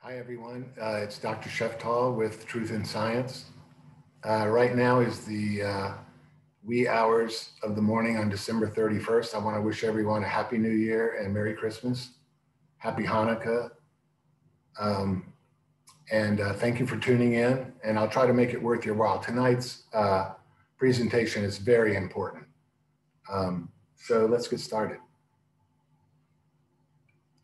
Hi, everyone. It's Dr. Sheftall with Truth in Science. Right now is the wee hours of the morning on December 31st. I want to wish everyone a Happy New Year and Merry Christmas. Happy Hanukkah. Thank you for tuning in, and I'll try to make it worth your while. Tonight's presentation is very important. So let's get started.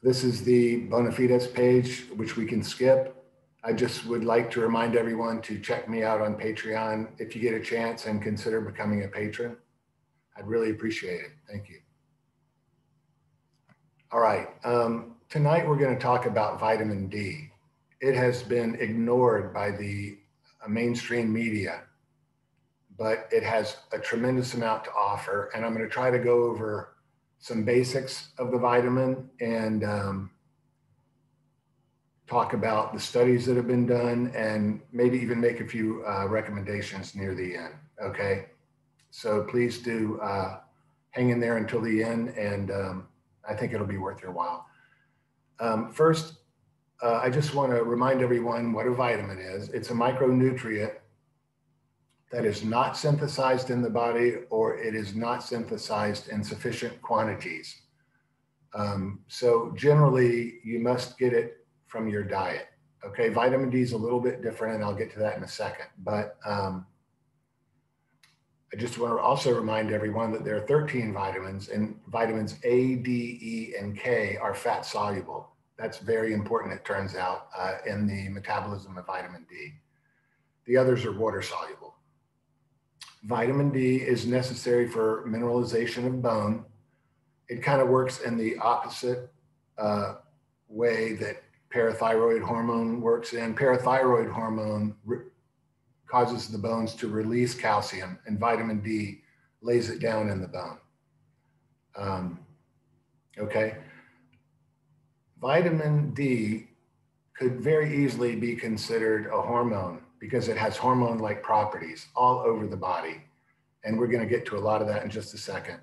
This is the bona fides page, which we can skip. I just would like to remind everyone to check me out on Patreon if you get a chance and consider becoming a patron. I'd really appreciate it. Thank you. All right, tonight we're going to talk about vitamin D. It has been ignored by the mainstream media, but it has a tremendous amount to offer. And I'm going to try to go over some basics of the vitamin and talk about the studies that have been done and maybe even make a few recommendations near the end. Okay, so please do hang in there until the end, and I think it'll be worth your while. First, I just want to remind everyone what a vitamin is. It's a micronutrient that is not synthesized in the body, or it is not synthesized in sufficient quantities. So generally, you must get it from your diet. Okay, vitamin D is a little bit different, and I'll get to that in a second. But I just want to also remind everyone that there are 13 vitamins, and vitamins A, D, E, and K are fat soluble. That's very important, it turns out, in the metabolism of vitamin D. The others are water soluble. Vitamin D is necessary for mineralization of bone. It kind of works in the opposite way that parathyroid hormone works in. Parathyroid hormone causes the bones to release calcium, and vitamin D lays it down in the bone. Okay. Vitamin D could very easily be considered a hormone because it has hormone-like properties all over the body. And we're going to get to a lot of that in just a second.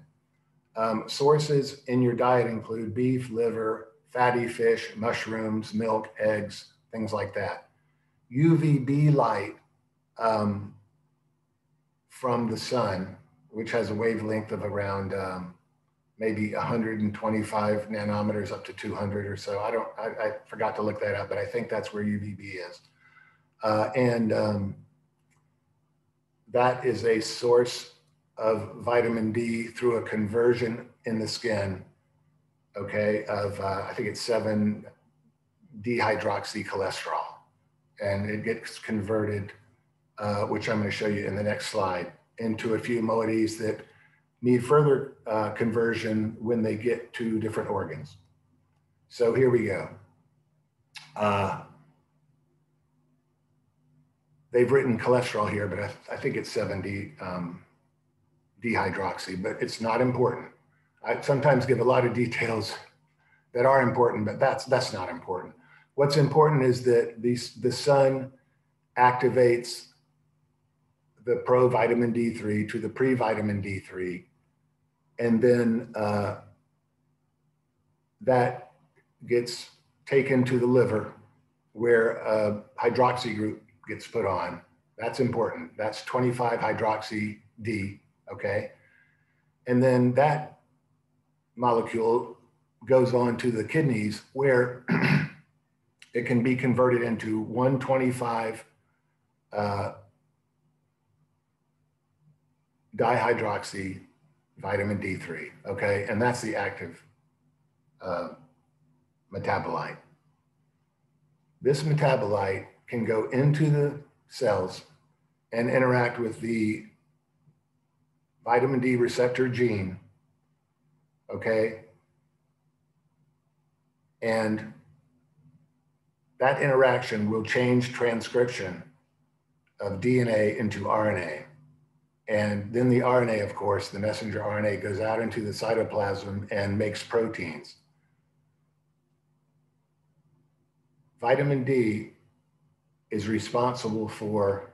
Sources in your diet include beef, liver, fatty fish, mushrooms, milk, eggs, things like that. UVB light from the sun, which has a wavelength of around maybe 125 nanometers up to 200 or so. I forgot to look that up, but I think that's where UVB is. That is a source of vitamin D through a conversion in the skin, okay, of I think it's 7-dehydroxycholesterol. And it gets converted, which I'm going to show you in the next slide, into a few moieties that need further conversion when they get to different organs. So here we go. They've written cholesterol here, but I think it's 7-dehydroxy, but it's not important. I sometimes give a lot of details that are important, but that's not important. What's important is that the sun activates the pro-vitamin D3 to the pre-vitamin D3, and then that gets taken to the liver where a hydroxy group gets put on. That's important. That's 25-hydroxy D, okay? And then that molecule goes on to the kidneys where it can be converted into 125 dihydroxy vitamin D3, okay? And that's the active metabolite. This metabolite can go into the cells and interact with the vitamin D receptor gene, okay? And that interaction will change transcription of DNA into RNA. And then the RNA, of course, the messenger RNA, goes out into the cytoplasm and makes proteins. Vitamin D is responsible for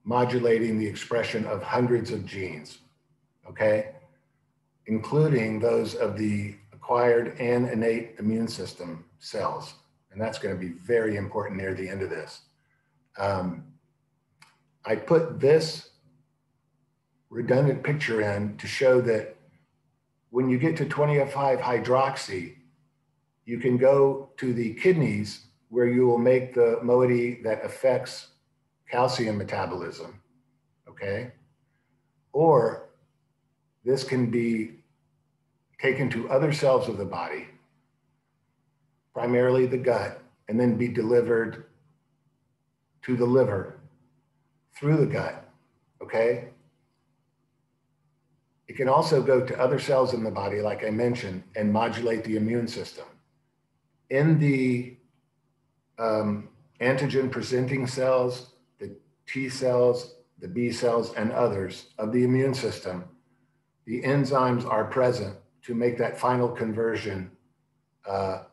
modulating the expression of hundreds of genes, okay? Including those of the acquired and innate immune system cells. And that's going to be very important near the end of this. I put this redundant picture in to show that when you get to 25 hydroxy, you can go to the kidneys where you will make the moiety that affects calcium metabolism, okay? Or this can be taken to other cells of the body, primarily the gut, and then be delivered to the liver through the gut, okay? It can also go to other cells in the body, like I mentioned, and modulate the immune system. In the antigen presenting cells, the T cells, the B cells, and others of the immune system, the enzymes are present to make that final conversion to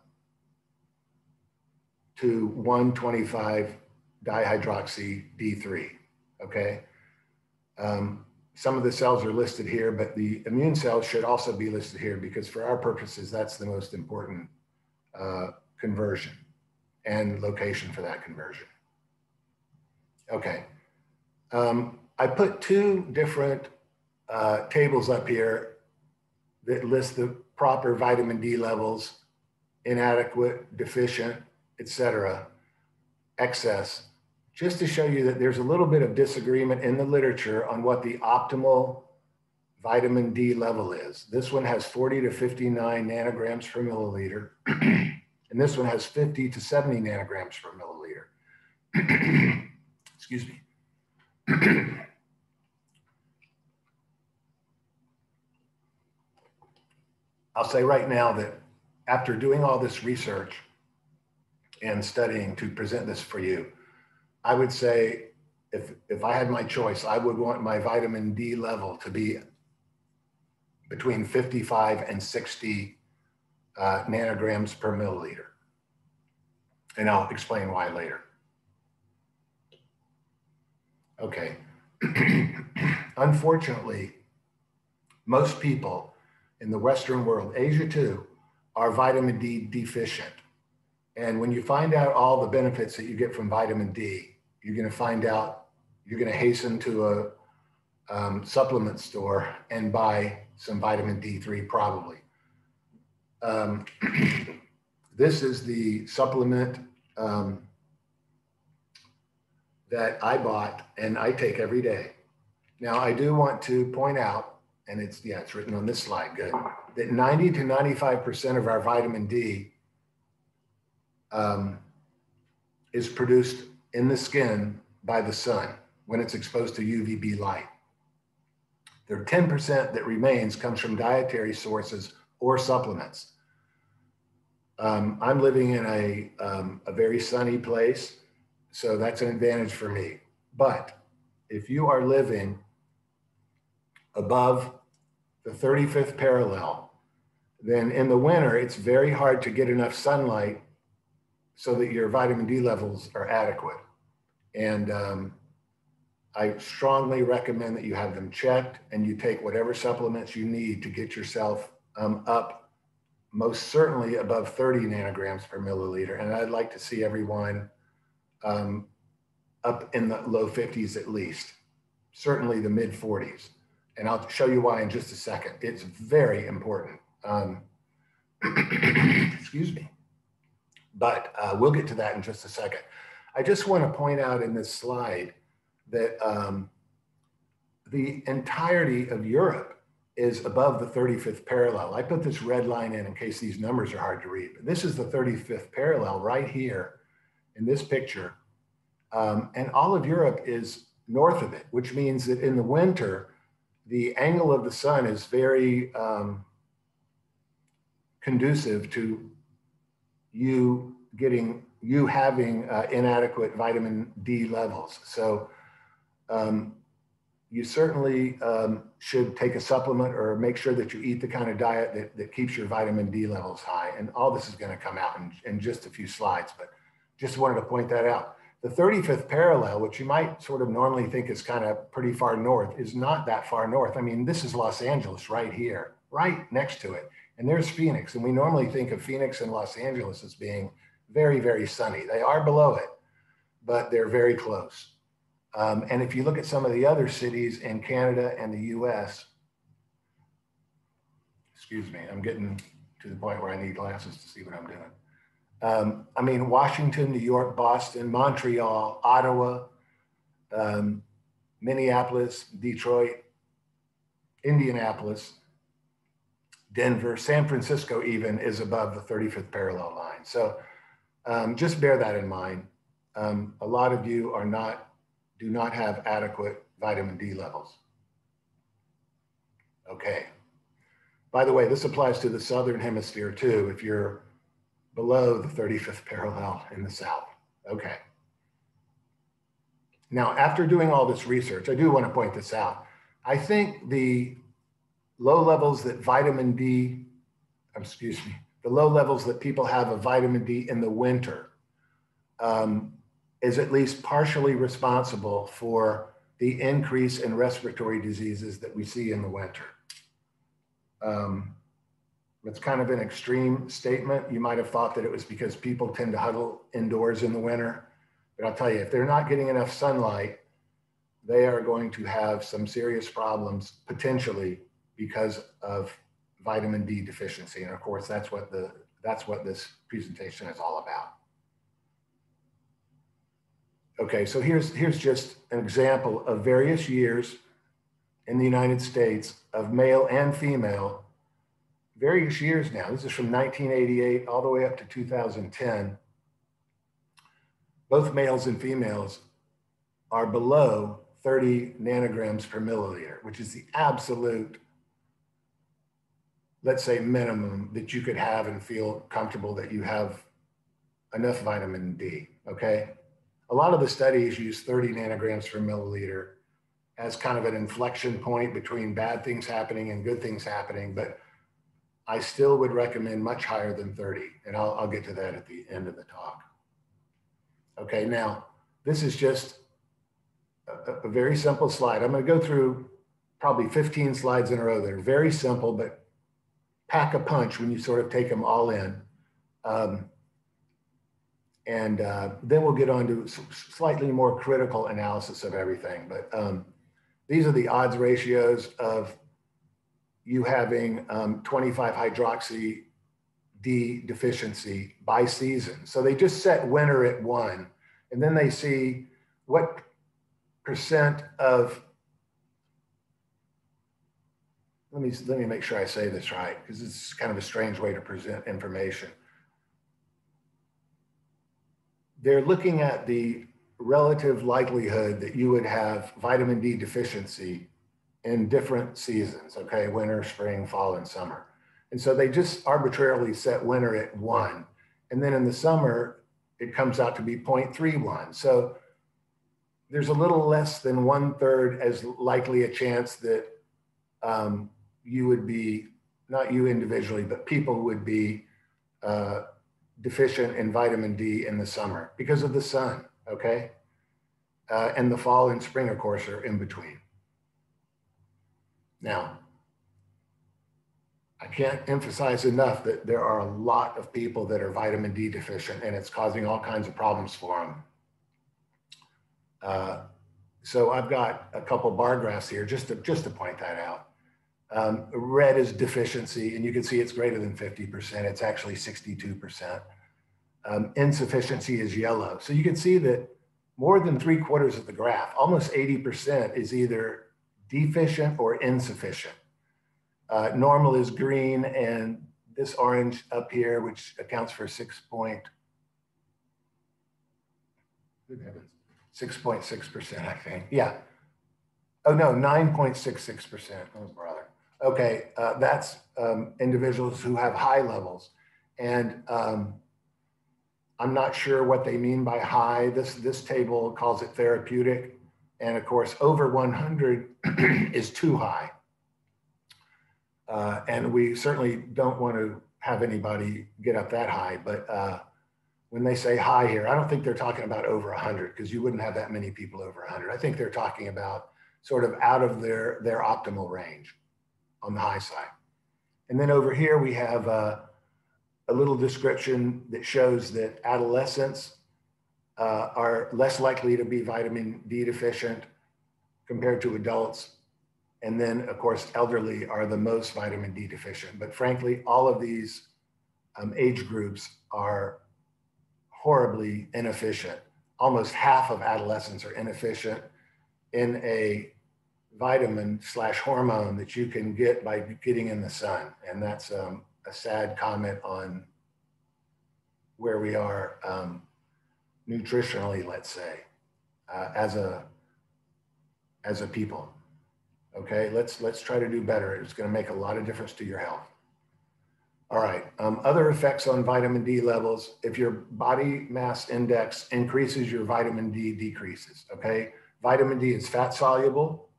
1,25 dihydroxy D3, okay? Some of the cells are listed here, but the immune cells should also be listed here because for our purposes, that's the most important conversion and location for that conversion. Okay, I put two different tables up here that list the proper vitamin D levels, inadequate, deficient, etc., excess, just to show you that there's a little bit of disagreement in the literature on what the optimal vitamin D level is. This one has 40 to 59 nanograms per milliliter, and this one has 50 to 70 nanograms per milliliter. Excuse me. I'll say right now that after doing all this research and studying to present this for you, I would say if I had my choice, I would want my vitamin D level to be between 55 and 60 nanograms per milliliter. And I'll explain why later. Okay. Unfortunately, most people in the Western world, Asia too, are vitamin D deficient. And when you find out all the benefits that you get from vitamin D, you're going to find out, you're going to hasten to a supplement store and buy some vitamin D3 probably. This is the supplement that I bought and I take every day. Now I do want to point out, and it's written on this slide, good, that 90 to 95% of our vitamin D is produced in the skin by the sun when it's exposed to UVB light. The 10% that remains comes from dietary sources or supplements. I'm living in a very sunny place, so that's an advantage for me. But if you are living above the 35th parallel, then in the winter, it's very hard to get enough sunlight so that your vitamin D levels are adequate. And I strongly recommend that you have them checked and you take whatever supplements you need to get yourself up most certainly above 30 nanograms per milliliter. And I'd like to see everyone up in the low 50s at least, certainly the mid 40s. And I'll show you why in just a second. It's very important. Excuse me. But we'll get to that in just a second. I just want to point out in this slide that the entirety of Europe is above the 35th parallel. I put this red line in case these numbers are hard to read, but this is the 35th parallel right here in this picture. And all of Europe is north of it, which means that in the winter, the angle of the sun is very conducive to you having inadequate vitamin D levels. So you certainly should take a supplement or make sure that you eat the kind of diet that keeps your vitamin D levels high. And all this is going to come out in just a few slides, but just wanted to point that out. The 35th parallel, which you might sort of normally think is kind of pretty far north, is not that far north. I mean, this is Los Angeles right here, right next to it. And there's Phoenix. And we normally think of Phoenix and Los Angeles as being very, very sunny. They are below it, but they're very close. And if you look at some of the other cities in Canada and the US, excuse me, I'm getting to the point where I need glasses to see what I'm doing. I mean, Washington, New York, Boston, Montreal, Ottawa, Minneapolis, Detroit, Indianapolis, Denver, San Francisco even is above the 35th parallel line. So just bear that in mind. A lot of you do not have adequate vitamin D levels. Okay. By the way, this applies to the Southern Hemisphere too, if you're below the 35th parallel in the South. Okay. Now, after doing all this research, I do want to point this out. I think the low levels that the low levels that people have of vitamin D in the winter is at least partially responsible for the increase in respiratory diseases that we see in the winter. It's kind of an extreme statement. You might have thought that it was because people tend to huddle indoors in the winter, but I'll tell you, if they're not getting enough sunlight, they are going to have some serious problems potentially because of vitamin D deficiency. And of course, that's what this presentation is all about. Okay, so here's just an example of various years in the United States of male and female, various years now. This is from 1988 all the way up to 2010. Both males and females are below 30 nanograms per milliliter, which is the absolute, let's say, minimum that you could have and feel comfortable that you have enough vitamin D, okay? A lot of the studies use 30 nanograms per milliliter as kind of an inflection point between bad things happening and good things happening, but I still would recommend much higher than 30, and I'll get to that at the end of the talk. Okay, now, this is just a very simple slide. I'm going to go through probably 15 slides in a row that are very simple, but pack a punch when you sort of take them all in. Then we'll get on to slightly more critical analysis of everything. But these are the odds ratios of you having 25 hydroxy D deficiency by season. So they just set winter at 1, and then they see what percent of, let me make sure I say this right, because it's kind of a strange way to present information. They're looking at the relative likelihood that you would have vitamin D deficiency in different seasons, okay, winter, spring, fall, and summer. And so they just arbitrarily set winter at 1. And then in the summer, it comes out to be 0.31. So there's a little less than 1/3 as likely a chance that you would be, not you individually, but people would be deficient in vitamin D in the summer because of the sun, okay? And the fall and spring, of course, are in between. Now, I can't emphasize enough that there are a lot of people that are vitamin D deficient, and it's causing all kinds of problems for them. So I've got a couple bar graphs here just to point that out. Red is deficiency, and you can see it's greater than 50%. It's actually 62%. Insufficiency is yellow. So you can see that more than 3/4 of the graph, almost 80%, is either deficient or insufficient. Normal is green, and this orange up here, which accounts for 6.6%, I think. Yeah. Oh no, 9.66%. Oh brother. Okay, that's individuals who have high levels, and I'm not sure what they mean by high. This table calls it therapeutic, and of course, over 100 is too high. And we certainly don't want to have anybody get up that high, but when they say high here, I don't think they're talking about over 100, because you wouldn't have that many people over 100. I think they're talking about sort of out of their optimal range on the high side. And then over here, we have a little description that shows that adolescents are less likely to be vitamin D deficient compared to adults. And then, of course, elderly are the most vitamin D deficient. But frankly, all of these age groups are horribly inefficient. Almost half of adolescents are inefficient in a vitamin/hormone that you can get by getting in the sun. And that's a sad comment on where we are nutritionally, let's say, as a people. Okay, let's try to do better. It's going to make a lot of difference to your health. All right, other effects on vitamin D levels. If your body mass index increases, your vitamin D decreases, okay? Vitamin D is fat soluble.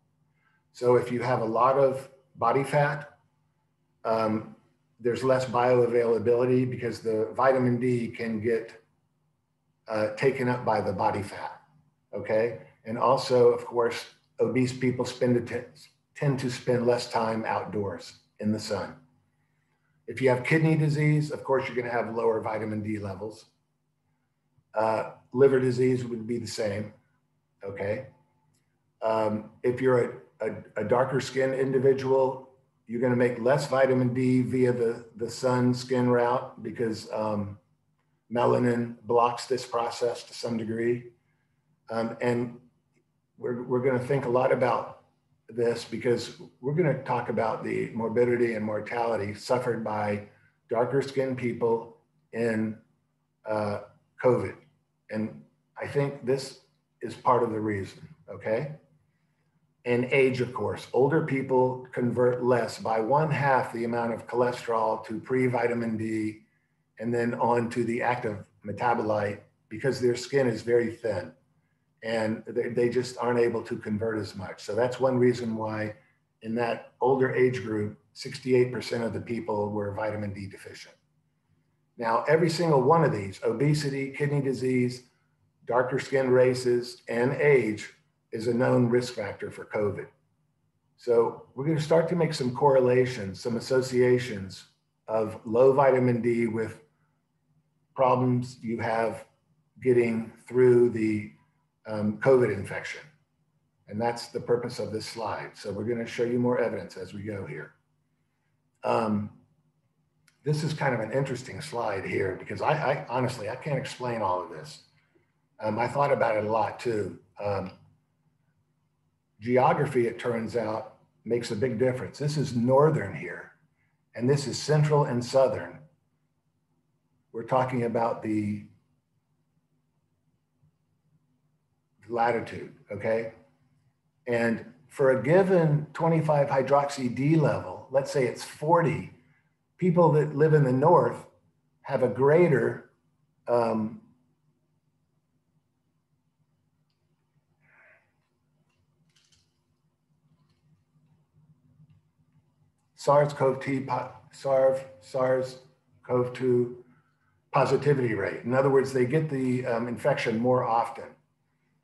So if you have a lot of body fat, there's less bioavailability because the vitamin D can get taken up by the body fat, okay? And also, of course, obese people tend to spend less time outdoors in the sun. If you have kidney disease, of course, you're going to have lower vitamin D levels. Liver disease would be the same, okay? If you're a darker skinned individual, you're going to make less vitamin D via the sun skin route because melanin blocks this process to some degree. And we're going to think a lot about this because we're going to talk about the morbidity and mortality suffered by darker skinned people in COVID. And I think this is part of the reason, okay? And age, of course. Older people convert less by 1/2 the amount of cholesterol to pre-vitamin D and then on to the active metabolite because their skin is very thin and they just aren't able to convert as much. So that's one reason why in that older age group, 68% of the people were vitamin D deficient. Now, every single one of these, obesity, kidney disease, darker skin races, and age is a known risk factor for COVID. So we're going to start to make some correlations, some associations of low vitamin D with problems you have getting through the COVID infection. And that's the purpose of this slide. So we're going to show you more evidence as we go here. This is kind of an interesting slide here because I honestly, I can't explain all of this. I thought about it a lot too. Geography, it turns out, makes a big difference. This is northern here, and this is central and southern. We're talking about the latitude, okay? And for a given 25 hydroxy D level, let's say it's 40, people that live in the north have a greater SARS-CoV-2 positivity rate. In other words, they get the infection more often.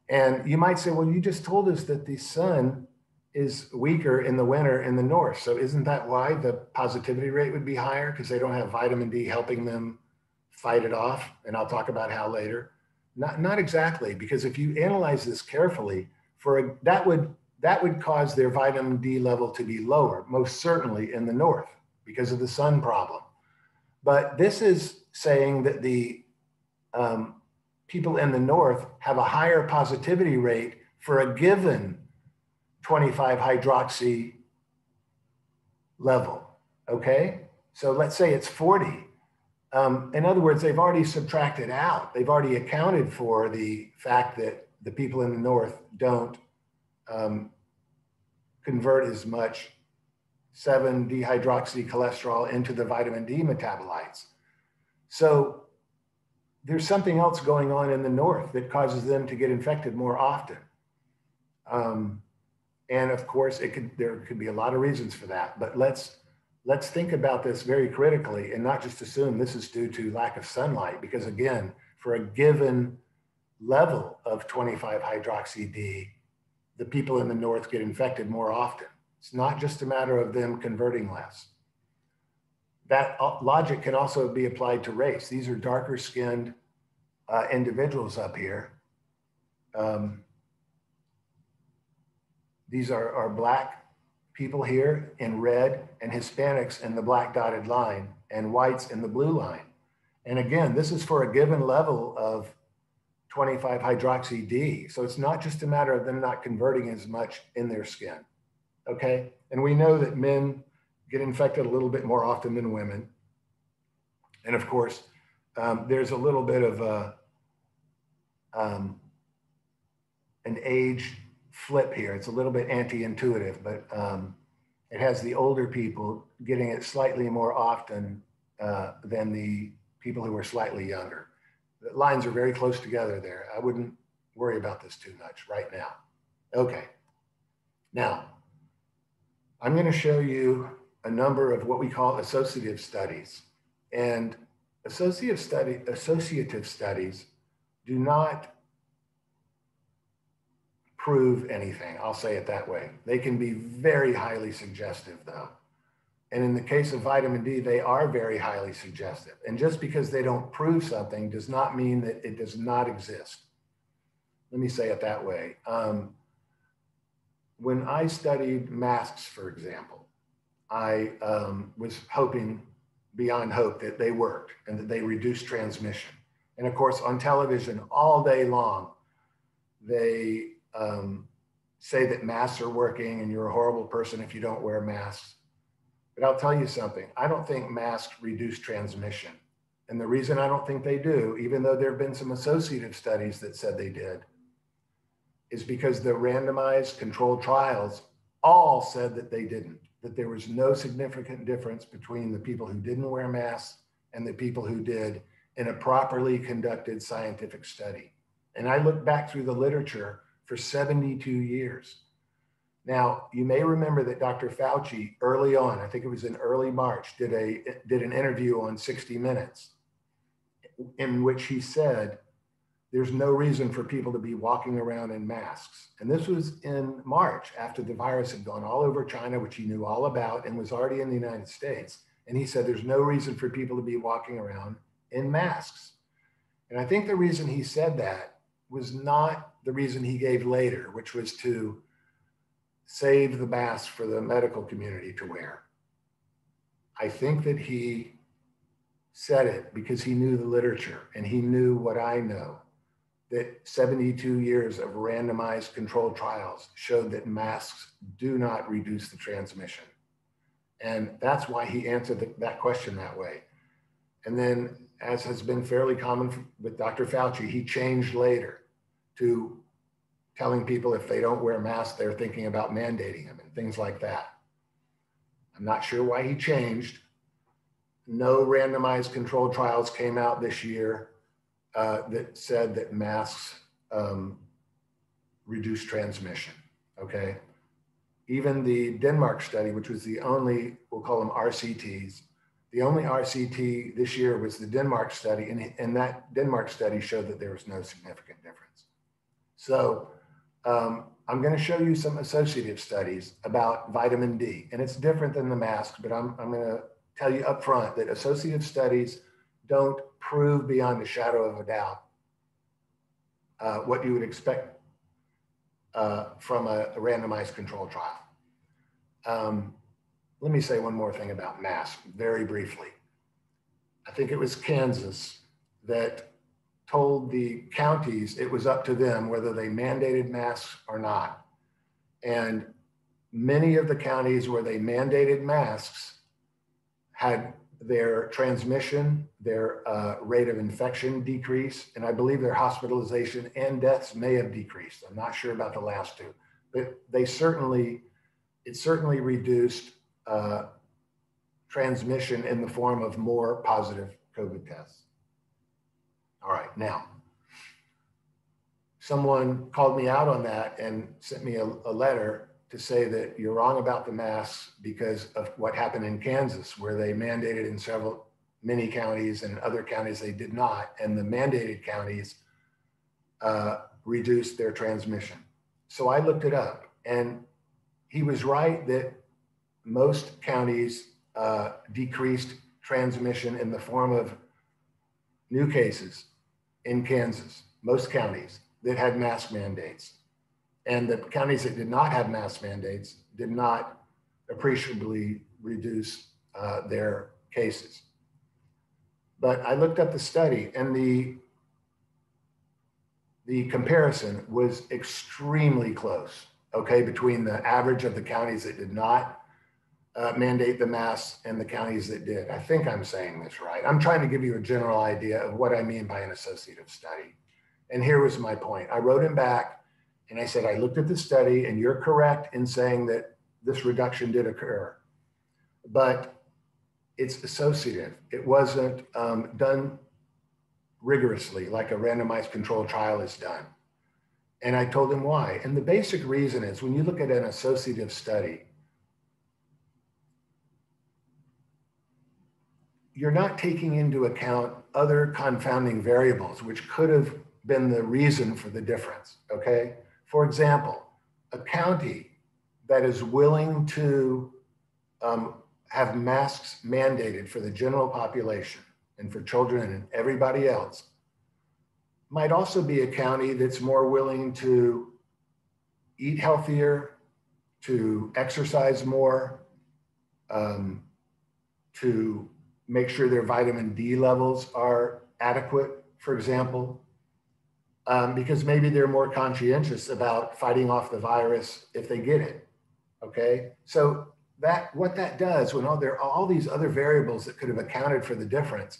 And you might say, well, you just told us that the sun is weaker in the winter in the north. So isn't that why the positivity rate would be higher? Because they don't have vitamin D helping them fight it off. And I'll talk about how later. Not exactly, because if you analyze this carefully, that would cause their vitamin D level to be lower, most certainly in the north because of the sun problem. But this is saying that the people in the north have a higher positivity rate for a given 25 hydroxy level, okay? So let's say it's 40. In other words, they've already subtracted out. They've already accounted for the fact that the people in the north don't convert as much 7-dehydroxycholesterol into the vitamin D metabolites. So there's something else going on in the north that causes them to get infected more often. And of course, there could be a lot of reasons for that, but let's think about this very critically and not just assume this is due to lack of sunlight, because again, for a given level of 25 hydroxy D, the people in the north get infected more often. It's not just a matter of them converting less. that logic can also be applied to race. These are darker skinned individuals up here. These are Black people here in red, and Hispanics in the black dotted line, and whites in the blue line. And again, this is for a given level of 25 hydroxy D. So it's not just a matter of them not converting as much in their skin, okay? And we know that men get infected a little bit more often than women. And of course, there's a little bit of an age flip here. It's a little bit anti-intuitive, but it has the older people getting it slightly more often than the people who are slightly younger. The lines are very close together there. I wouldn't worry about this too much right now. Okay. Now, I'm going to show you a number of what we call associative studies. And associative studies do not prove anything. I'll say it that way. They can be very highly suggestive though. And in the case of vitamin D, they are very highly suggestive. And just because they don't prove something does not mean that it does not exist. Let me say it that way. When I studied masks, for example, I was hoping beyond hope that they worked and that they reduced transmission. And of course, on television all day long, they say that masks are working and you're a horrible person if you don't wear masks. But I'll tell you something, I don't think masks reduce transmission. And the reason I don't think they do, even though there have been some associative studies that said they did, is because the randomized controlled trials all said that they didn't, that there was no significant difference between the people who didn't wear masks and the people who did in a properly conducted scientific study. And I looked back through the literature for 72 years. Now, you may remember that Dr. Fauci early on, I think it was in early March, did an interview on 60 Minutes in which he said, there's no reason for people to be walking around in masks. And this was in March after the virus had gone all over China, which he knew all about and was already in the United States. And he said, there's no reason for people to be walking around in masks. And I think the reason he said that was not the reason he gave later, which was to save the mask for the medical community to wear. I think that he said it because he knew the literature and he knew what I know, that 72 years of randomized controlled trials showed that masks do not reduce the transmission. And that's why he answered that question that way. And then, as has been fairly common with Dr. Fauci, he changed later to telling people if they don't wear masks, they're thinking about mandating them and things like that. I'm not sure why he changed. No randomized controlled trials came out this year that said that masks reduce transmission, okay? Even the Denmark study, which was the only, we'll call them RCTs, the only RCT this year was the Denmark study, and that Denmark study showed that there was no significant difference. So I'm going to show you some associative studies about vitamin D, and it's different than the mask, but I'm going to tell you up front that associative studies don't prove beyond a shadow of a doubt what you would expect from a randomized controlled trial. Let me say one more thing about masks very briefly. I think it was Kansas that told the counties it was up to them whether they mandated masks or not. And many of the counties where they mandated masks had their transmission, their rate of infection decrease, and I believe their hospitalization and deaths may have decreased. I'm not sure about the last two, but it certainly reduced transmission in the form of more positive COVID tests. All right, now, someone called me out on that and sent me a letter to say that you're wrong about the masks because of what happened in Kansas, where they mandated in many counties, and other counties they did not, and the mandated counties reduced their transmission. So I looked it up, and he was right that most counties decreased transmission in the form of new cases in Kansas, most counties that had mask mandates. And the counties that did not have mask mandates did not appreciably reduce their cases. But I looked up the study, and the comparison was extremely close, okay, between the average of the counties that did not mandate the masks and the counties that did. I think I'm saying this right. I'm trying to give you a general idea of what I mean by an associative study. And here was my point. I wrote him back and I said, I looked at the study and you're correct in saying that this reduction did occur, but it's associative. It wasn't done rigorously like a randomized controlled trial is done. And I told him why. And the basic reason is when you look at an associative study, you're not taking into account other confounding variables, which could have been the reason for the difference, okay? For example, a county that is willing to have masks mandated for the general population and for children and everybody else might also be a county that's more willing to eat healthier, to exercise more, to make sure their vitamin D levels are adequate, for example, because maybe they're more conscientious about fighting off the virus if they get it, okay? So what that does, when there are all these other variables that could have accounted for the difference,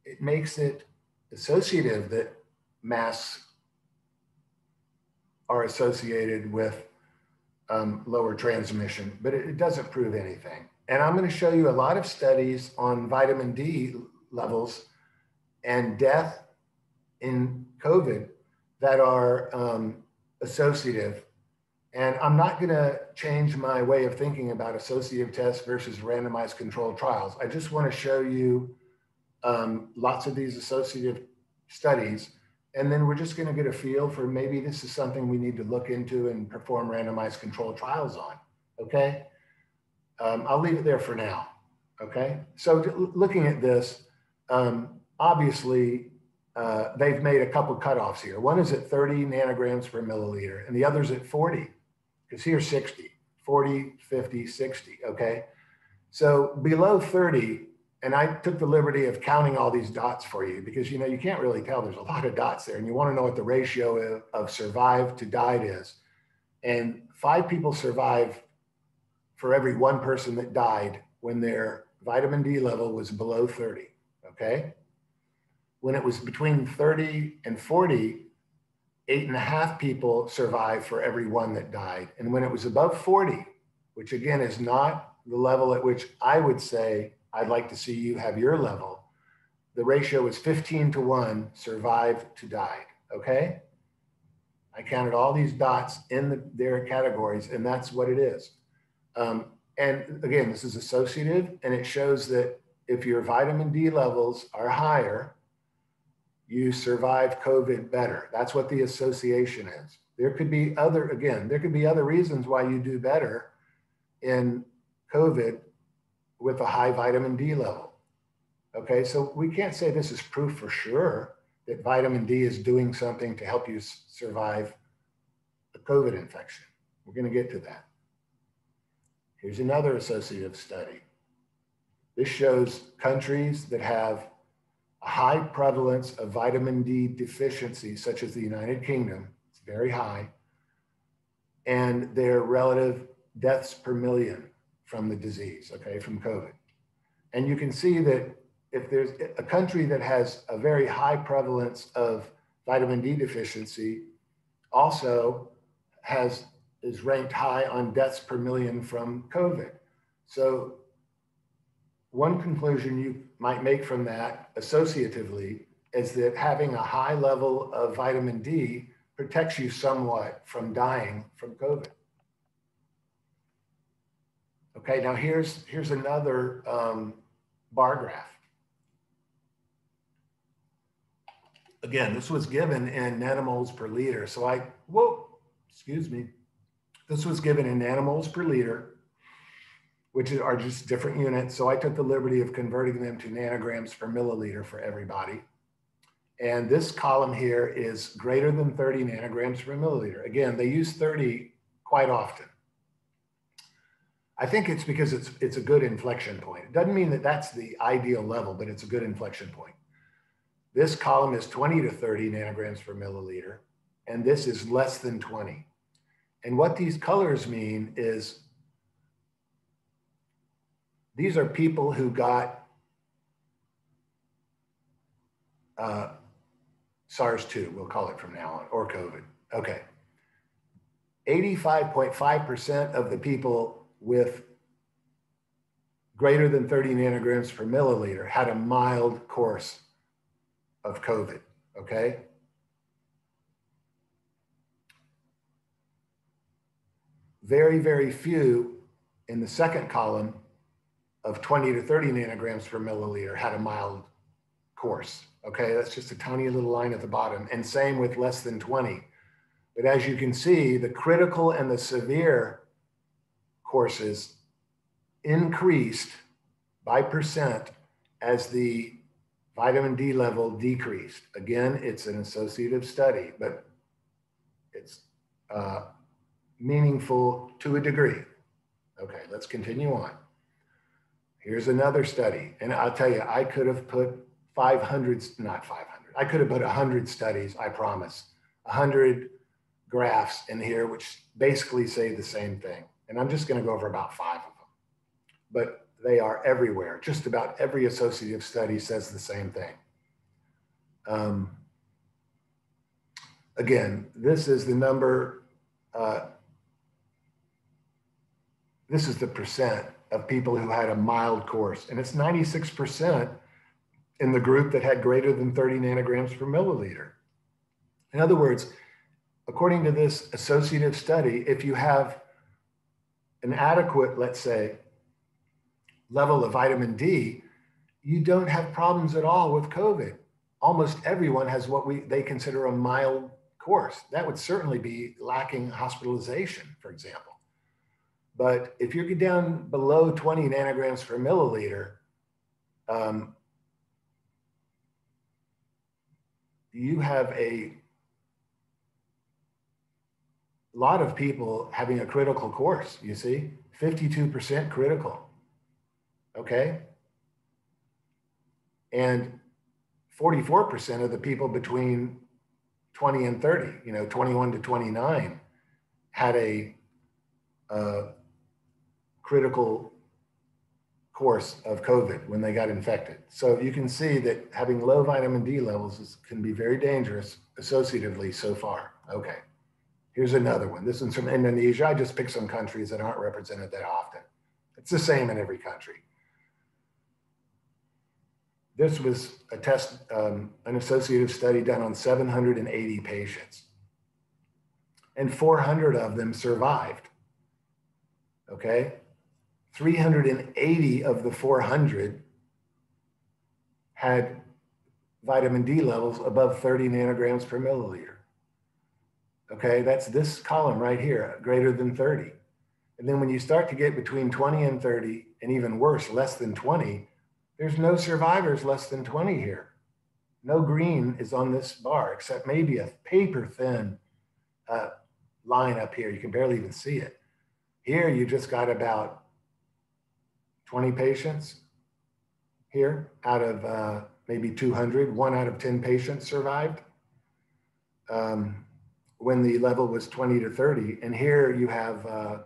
it makes it associative that masks are associated with lower transmission, but it doesn't prove anything. And I'm going to show you a lot of studies on vitamin D levels and death in COVID that are associative. And I'm not going to change my way of thinking about associative tests versus randomized controlled trials. I just want to show you lots of these associative studies. And then we're just going to get a feel for maybe this is something we need to look into and perform randomized controlled trials on, okay? I'll leave it there for now, okay? So looking at this, obviously, they've made a couple cutoffs here. One is at 30 nanograms per milliliter, and the other's at 40, because here's 60, 40, 50, 60, okay? So below 30, and I took the liberty of counting all these dots for you because, you know, you can't really tell. There's a lot of dots there, and you want to know what the ratio of survived to died is. And 5 people survive for every 1 person that died when their vitamin D level was below 30, okay? When it was between 30 and 40, 8.5 people survived for every 1 that died. And when it was above 40, which again is not the level at which I would say I'd like to see you have your level, the ratio was 15-1 survived to died, okay? I counted all these dots in their categories, and that's what it is. And again, this is associative, and it shows that if your vitamin D levels are higher, you survive COVID better. That's what the association is. There could be other reasons why you do better in COVID with a high vitamin D level. Okay, so we can't say this is proof for sure that vitamin D is doing something to help you survive a COVID infection. We're going to get to that. Here's another associative study. This shows countries that have a high prevalence of vitamin D deficiency, such as the United Kingdom, it's very high, and their relative deaths per million from the disease, okay, from COVID. And you can see that if there's a country that has a very high prevalence of vitamin D deficiency, also is ranked high on deaths per million from COVID. So one conclusion you might make from that associatively is that having a high level of vitamin D protects you somewhat from dying from COVID. Okay, now here's another bar graph. Again, this was given in nanomoles per liter. So this was given in nanomoles per liter. are just different units. So I took the liberty of converting them to nanograms per milliliter for everybody. And this column here is greater than 30 nanograms per milliliter. Again, they use 30 quite often. I think it's because it's a good inflection point. It doesn't mean that that's the ideal level, but it's a good inflection point. This column is 20 to 30 nanograms per milliliter, and this is less than 20. And what these colors mean is these are people who got SARS-2, we'll call it from now on, or COVID. Okay. 85.5% of the people with greater than 30 nanograms per milliliter had a mild course of COVID, okay? Very, very few in the second column of 20 to 30 nanograms per milliliter had a mild course, okay? That's just a tiny little line at the bottom, and same with less than 20. But as you can see, the critical and the severe courses increased by percent as the vitamin D level decreased. Again, it's an associative study, but it's meaningful to a degree. Okay, let's continue on. Here's another study. And I'll tell you, I could have put 500, not 500, I could have put 100 studies, I promise, 100 graphs in here, which basically say the same thing. And I'm just going to go over about 5 of them. But they are everywhere. Just about every associative study says the same thing. Again, this is the number, this is the percent of people who had a mild course. And it's 96% in the group that had greater than 30 nanograms per milliliter. In other words, according to this associative study, if you have an adequate, let's say, level of vitamin D, you don't have problems at all with COVID. Almost everyone has what they consider a mild course. That would certainly be lacking hospitalization, for example. But if you get down below 20 nanograms per milliliter, you have a lot of people having a critical course, you see, 52% critical. Okay. And 44% of the people between 20 and 30, 21 to 29, had a critical course of COVID when they got infected. So you can see that having low vitamin D levels can be very dangerous associatively so far. Okay. Here's another one. This one's from Indonesia. I just picked some countries that aren't represented that often. It's the same in every country. This was a test, an associative study done on 780 patients. And 400 of them survived, okay? 380 of the 400 had vitamin D levels above 30 nanograms per milliliter. Okay, that's this column right here, greater than 30. And then when you start to get between 20 and 30, and even worse, less than 20, there's no survivors less than 20 here. No green is on this bar, except maybe a paper thin line up here. You can barely even see it. Here, you just got about 20 patients here out of maybe 200. 1 out of 10 patients survived when the level was 20 to 30. And here you have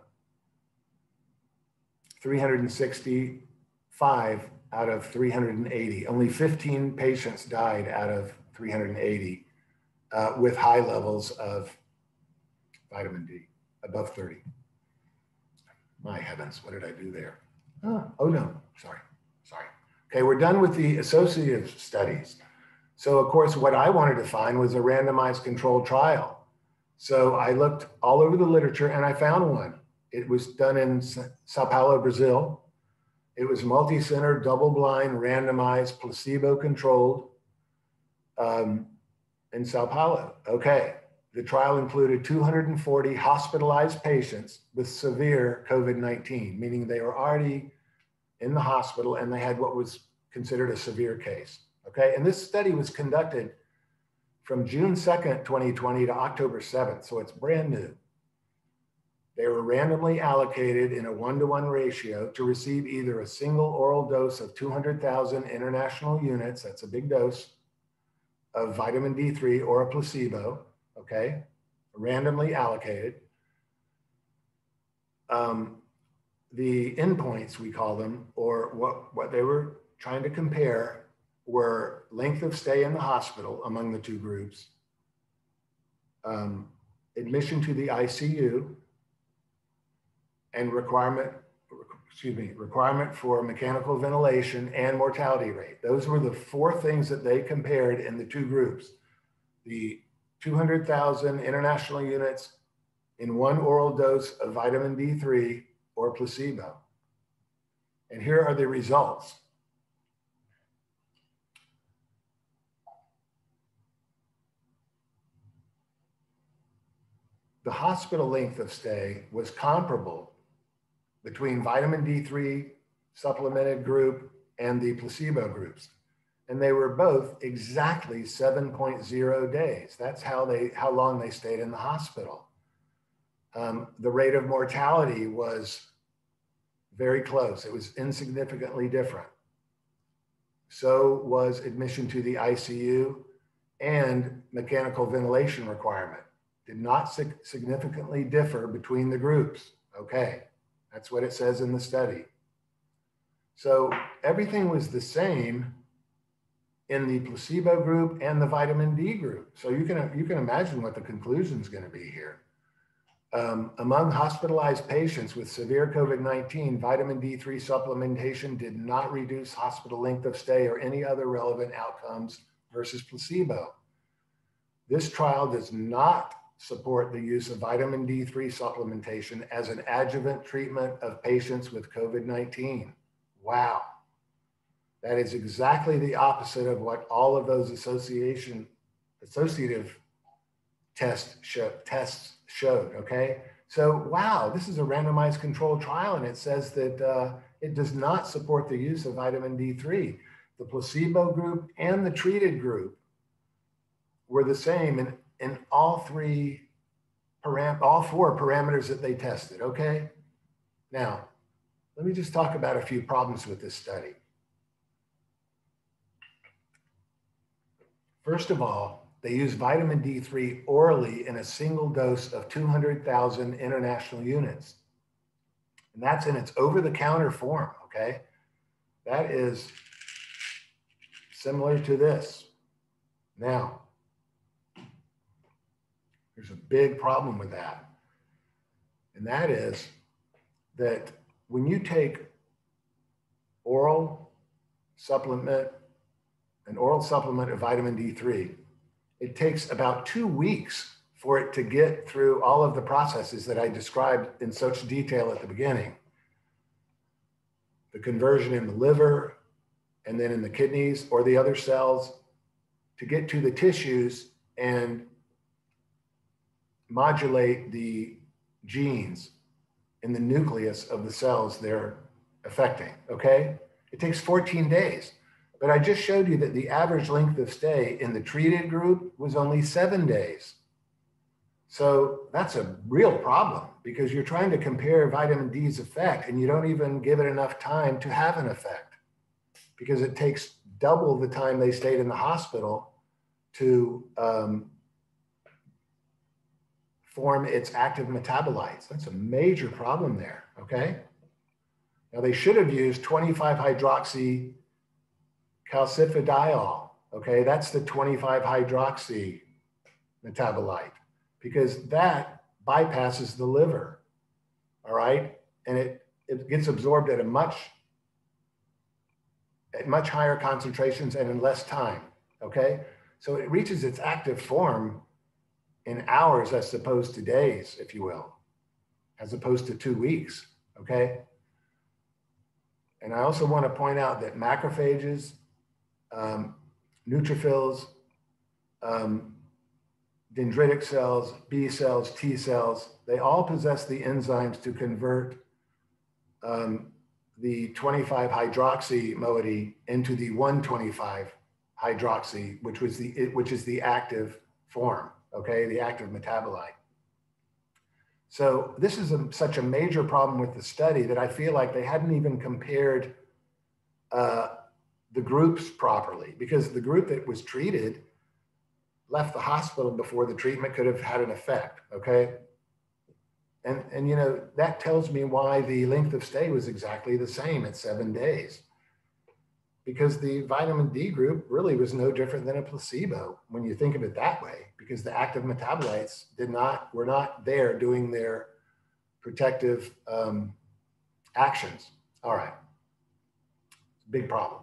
365 out of 380. Only 15 patients died out of 380 with high levels of vitamin D, above 30. My heavens, what did I do there? Oh no, sorry. Okay, we're done with the associative studies. So of course, what I wanted to find was a randomized controlled trial. So I looked all over the literature and I found one. It was done in Sao Paulo, Brazil. It was multi-center, double-blind, randomized, placebo-controlled in Sao Paulo. Okay, The trial included 240 hospitalized patients with severe COVID-19, meaning they were already in the hospital and they had what was considered a severe case. Okay, and this study was conducted from June 2nd, 2020 to October 7th, so it's brand new. They were randomly allocated in a 1-to-1 ratio to receive either a single oral dose of 200,000 international units, that's a big dose, of vitamin D3 or a placebo, okay, randomly allocated. The endpoints, we call them, or what they were trying to compare were length of stay in the hospital among the two groups, admission to the ICU, and requirement for mechanical ventilation and mortality rate. Those were the 4 things that they compared in the two groups. The 200,000 international units in 1 oral dose of vitamin D3 or placebo. And here are the results. The hospital length of stay was comparable between vitamin D3 supplemented group and the placebo groups. And they were both exactly 7.0 days. That's how long they stayed in the hospital. The rate of mortality was very close. It was insignificantly different. So was admission to the ICU and mechanical ventilation requirement. Did not significantly differ between the groups. Okay, that's what it says in the study. So everything was the same in the placebo group and the vitamin D group. So you can imagine what the conclusion is going to be here. Among hospitalized patients with severe COVID-19, vitamin D3 supplementation did not reduce hospital length of stay or any other relevant outcomes versus placebo. This trial does not support the use of vitamin D3 supplementation as an adjuvant treatment of patients with COVID-19. Wow. That is exactly the opposite of what all of those associative tests showed, okay? So, wow, this is a randomized controlled trial and it says that it does not support the use of vitamin D3. The placebo group and the treated group were the same in all 4 parameters that they tested, okay? Now, let me just talk about a few problems with this study. First of all, they used vitamin D3 orally in a single dose of 200,000 international units. And that's in its over-the-counter form, okay? That is similar to this. Now, there's a big problem with that. And that is that when you take an oral supplement of vitamin D3, it takes about 2 weeks for it to get through all of the processes that I described in such detail at the beginning. The conversion in the liver, and then in the kidneys or the other cells, to get to the tissues and modulate the genes in the nucleus of the cells they're affecting, okay? It takes 14 days. But I just showed you that the average length of stay in the treated group was only 7 days. So that's a real problem because you're trying to compare vitamin D's effect and you don't even give it enough time to have an effect because it takes double the time they stayed in the hospital to form its active metabolites. That's a major problem there, okay? Now they should have used 25-hydroxy calcifediol, okay? That's the 25-hydroxy metabolite because that bypasses the liver, all right? And it gets absorbed at much higher concentrations and in less time, okay? So it reaches its active form in hours as opposed to days, if you will, as opposed to 2 weeks, okay? And I also want to point out that macrophages, neutrophils, dendritic cells, B cells, T cells, they all possess the enzymes to convert the 25 hydroxy moiety into the 125 hydroxy, which is the active form, okay, the active metabolite. So this is such a major problem with the study that I feel like they hadn't even compared the groups properly, because the group that was treated left the hospital before the treatment could have had an effect, okay? And you know, that tells me why the length of stay was exactly the same at 7 days, because the vitamin D group really was no different than a placebo when you think of it that way, because the active metabolites were not there doing their protective actions. All right, big problem.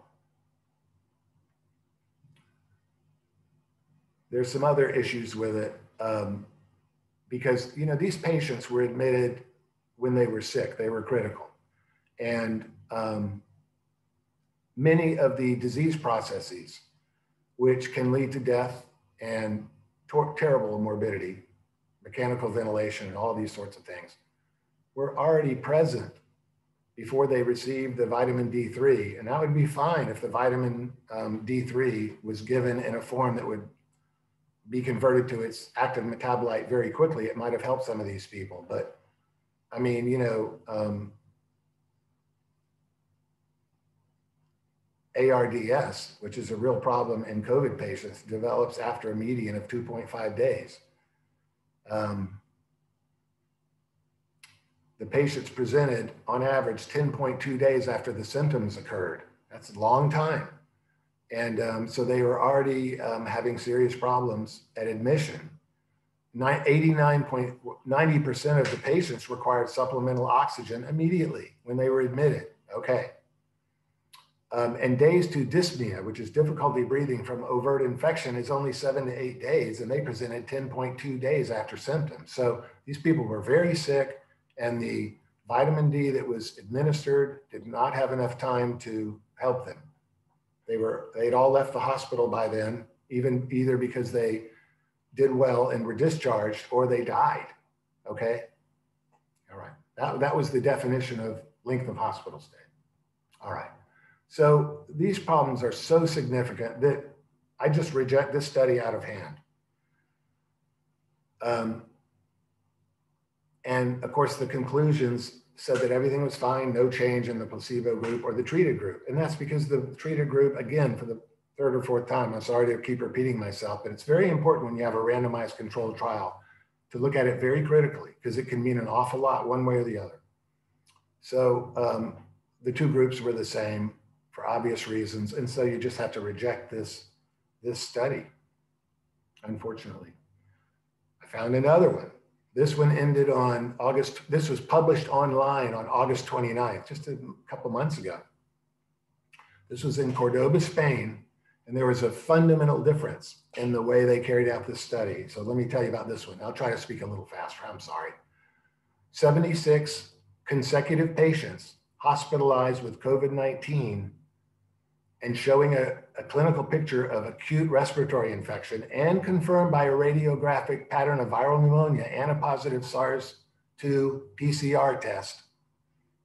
There's some other issues with it because, you know, these patients were admitted when they were sick, they were critical. And many of the disease processes, which can lead to death and terrible morbidity, mechanical ventilation and all these sorts of things, were already present before they received the vitamin D3. And that would be fine if the vitamin D3 was given in a form that would be converted to its active metabolite very quickly. It might have helped some of these people. But I mean, you know, ARDS, which is a real problem in COVID patients, develops after a median of 2.5 days. The patients presented on average 10.2 days after the symptoms occurred. That's a long time. And so they were already having serious problems at admission. 90% of the patients required supplemental oxygen immediately when they were admitted. Okay. And days to dyspnea, which is difficulty breathing from overt infection, is only 7 to 8 days, and they presented 10.2 days after symptoms. So these people were very sick, and the vitamin D that was administered did not have enough time to help them. They'd all left the hospital by then, either because they did well and were discharged or they died, okay? All right, that was the definition of length of hospital stay. All right, so these problems are so significant that I just reject this study out of hand. And of course, the conclusions said that everything was fine, no change in the placebo group or the treated group. And that's because the treated group, again, for the third or fourth time, I'm sorry to keep repeating myself, but it's very important when you have a randomized controlled trial to look at it very critically, because it can mean an awful lot one way or the other. So the two groups were the same for obvious reasons. And so you just have to reject this study, unfortunately. I found another one. This one ended on this was published online on August 29th, just a couple months ago. This was in Cordoba, Spain, and there was a fundamental difference in the way they carried out this study. So let me tell you about this one. I'll try to speak a little faster, I'm sorry. 76 consecutive patients hospitalized with COVID-19 and showing a clinical picture of acute respiratory infection and confirmed by a radiographic pattern of viral pneumonia and a positive SARS-CoV-2 PCR test,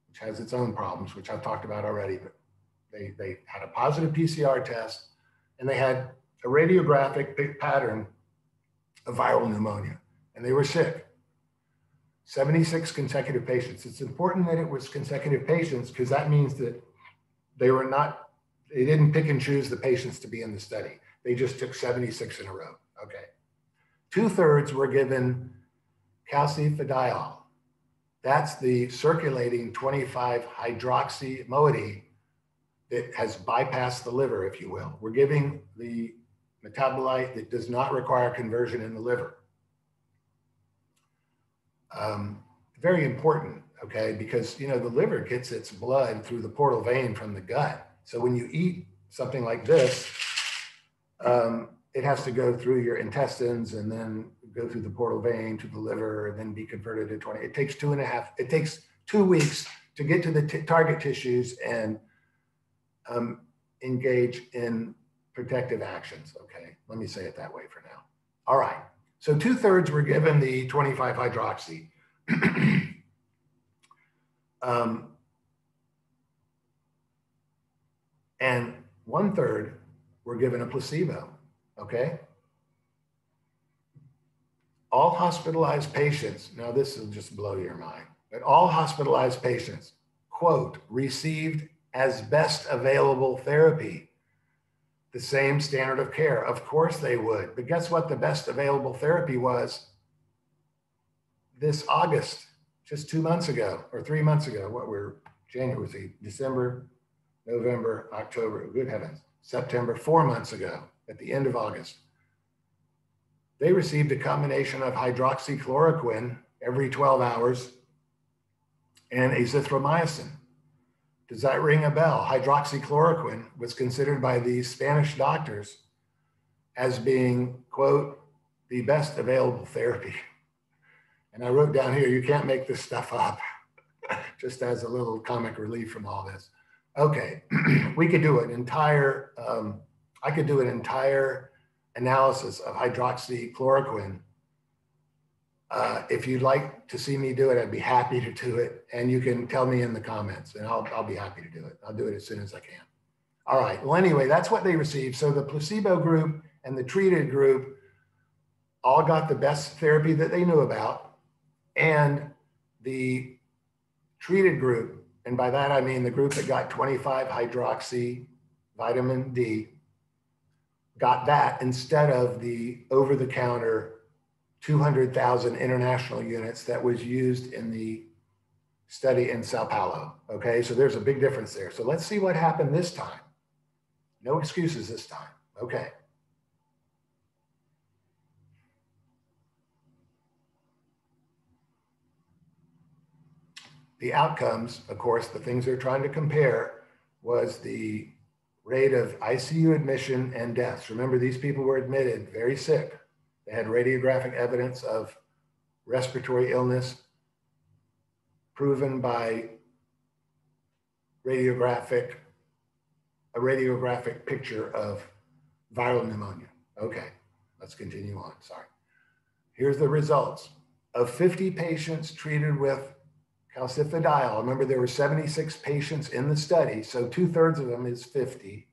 which has its own problems, which I've talked about already, but they had a positive PCR test and they had a radiographic pattern of viral pneumonia, and they were sick. 76 consecutive patients. It's important that it was consecutive patients because that means that they didn't pick and choose the patients to be in the study. They just took 76 in a row, okay. 2/3 were given calcifediol. That's the circulating 25 hydroxy moiety that has bypassed the liver, if you will. We're giving the metabolite that does not require conversion in the liver. Very important, okay, because you know the liver gets its blood through the portal vein from the gut. So when you eat something like this, it has to go through your intestines and then go through the portal vein to the liver and then be converted to 20. It takes 2 weeks to get to the target tissues and engage in protective actions, okay? Let me say it that way for now. All right, So 2/3 were given the 25-hydroxy. And 1/3 were given a placebo, okay? All hospitalized patients, now this will just blow your mind, but all hospitalized patients, quote, received as best available therapy, the same standard of care. Of course they would, but guess what the best available therapy was this August, just 2 months ago, or 3 months ago, what we're, January, was it December, November, October, good heavens, September, 4 months ago, at the end of August. They received a combination of hydroxychloroquine every 12 hours and azithromycin. Does that ring a bell? Hydroxychloroquine was considered by these Spanish doctors as being, quote, the best available therapy. And I wrote down here, you can't make this stuff up, just as a little comic relief from all this. Okay, we could do an entire, I could do an entire analysis of hydroxychloroquine. If you'd like to see me do it, I'd be happy to do it. And you can tell me in the comments and I'll be happy to do it. I'll do it as soon as I can. All right, well, anyway, that's what they received. So the placebo group and the treated group all got the best therapy that they knew about. And the treated group, and by that I mean the group that got 25-hydroxy vitamin D, got that instead of the over-the-counter 200,000 international units that was used in the study in Sao Paulo. Okay, so there's a big difference there. So let's see what happened this time. No excuses this time. Okay. The outcomes, of course, the things they're trying to compare was the rate of ICU admission and deaths. Remember, these people were admitted very sick. They had radiographic evidence of respiratory illness proven by a radiographic picture of viral pneumonia. Okay, let's continue on, sorry. Here's the results. Of 50 patients treated with calcifediol, remember there were 76 patients in the study, so 2/3 of them is 50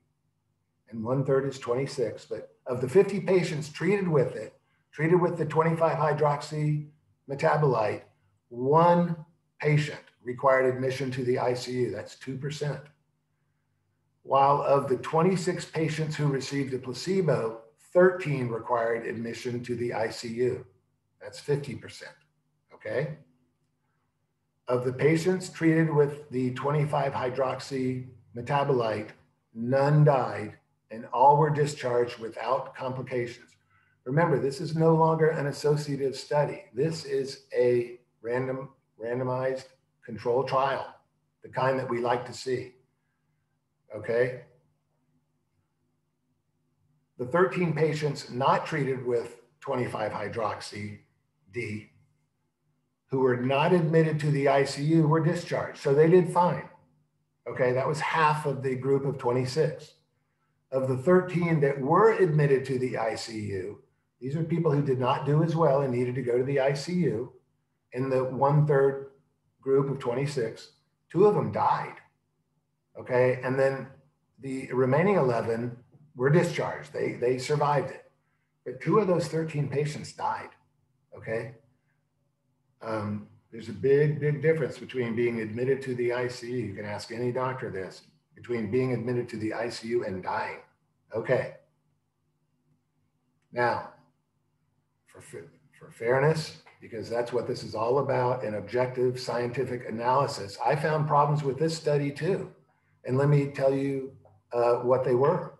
and 1/3 is 26, but of the 50 patients treated with it, treated with the 25-hydroxy metabolite, 1 patient required admission to the ICU, that's 2%. While of the 26 patients who received a placebo, 13 required admission to the ICU, that's 50%, okay? Of the patients treated with the 25-hydroxy metabolite, none died and all were discharged without complications. Remember, this is no longer an associative study. This is a randomized controlled trial, the kind that we like to see, okay? The 13 patients not treated with 25-hydroxy D who were not admitted to the ICU were discharged. So they did fine. Okay, that was half of the group of 26. Of the 13 that were admitted to the ICU, these are people who did not do as well and needed to go to the ICU. In the 1/3 group of 26, 2 of them died. Okay, and then the remaining 11 were discharged. They survived it. But 2 of those 13 patients died. Okay. There's a big difference between being admitted to the ICU. You can ask any doctor this, between being admitted to the ICU and dying. Okay. Now, for fairness, because that's what this is all about, an objective scientific analysis, I found problems with this study too. And let me tell you what they were.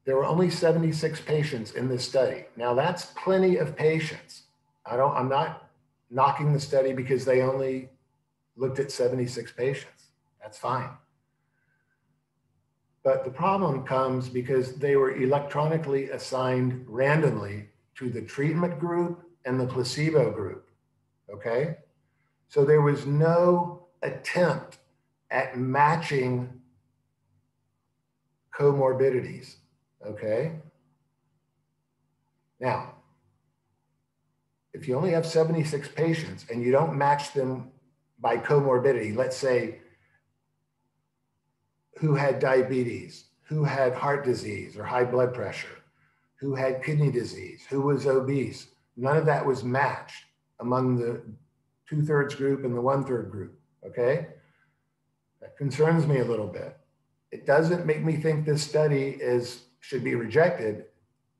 There were only 76 patients in this study. Now that's plenty of patients. I'm not knocking the study because they only looked at 76 patients. That's fine. But the problem comes because they were electronically assigned randomly to the treatment group and the placebo group, okay? So there was no attempt at matching comorbidities. Okay, Now, if you only have 76 patients and you don't match them by comorbidity, let's say who had diabetes, who had heart disease or high blood pressure, who had kidney disease, who was obese, none of that was matched among the 2/3 group and the 1/3 group, okay? That concerns me a little bit. It doesn't make me think this study should be rejected,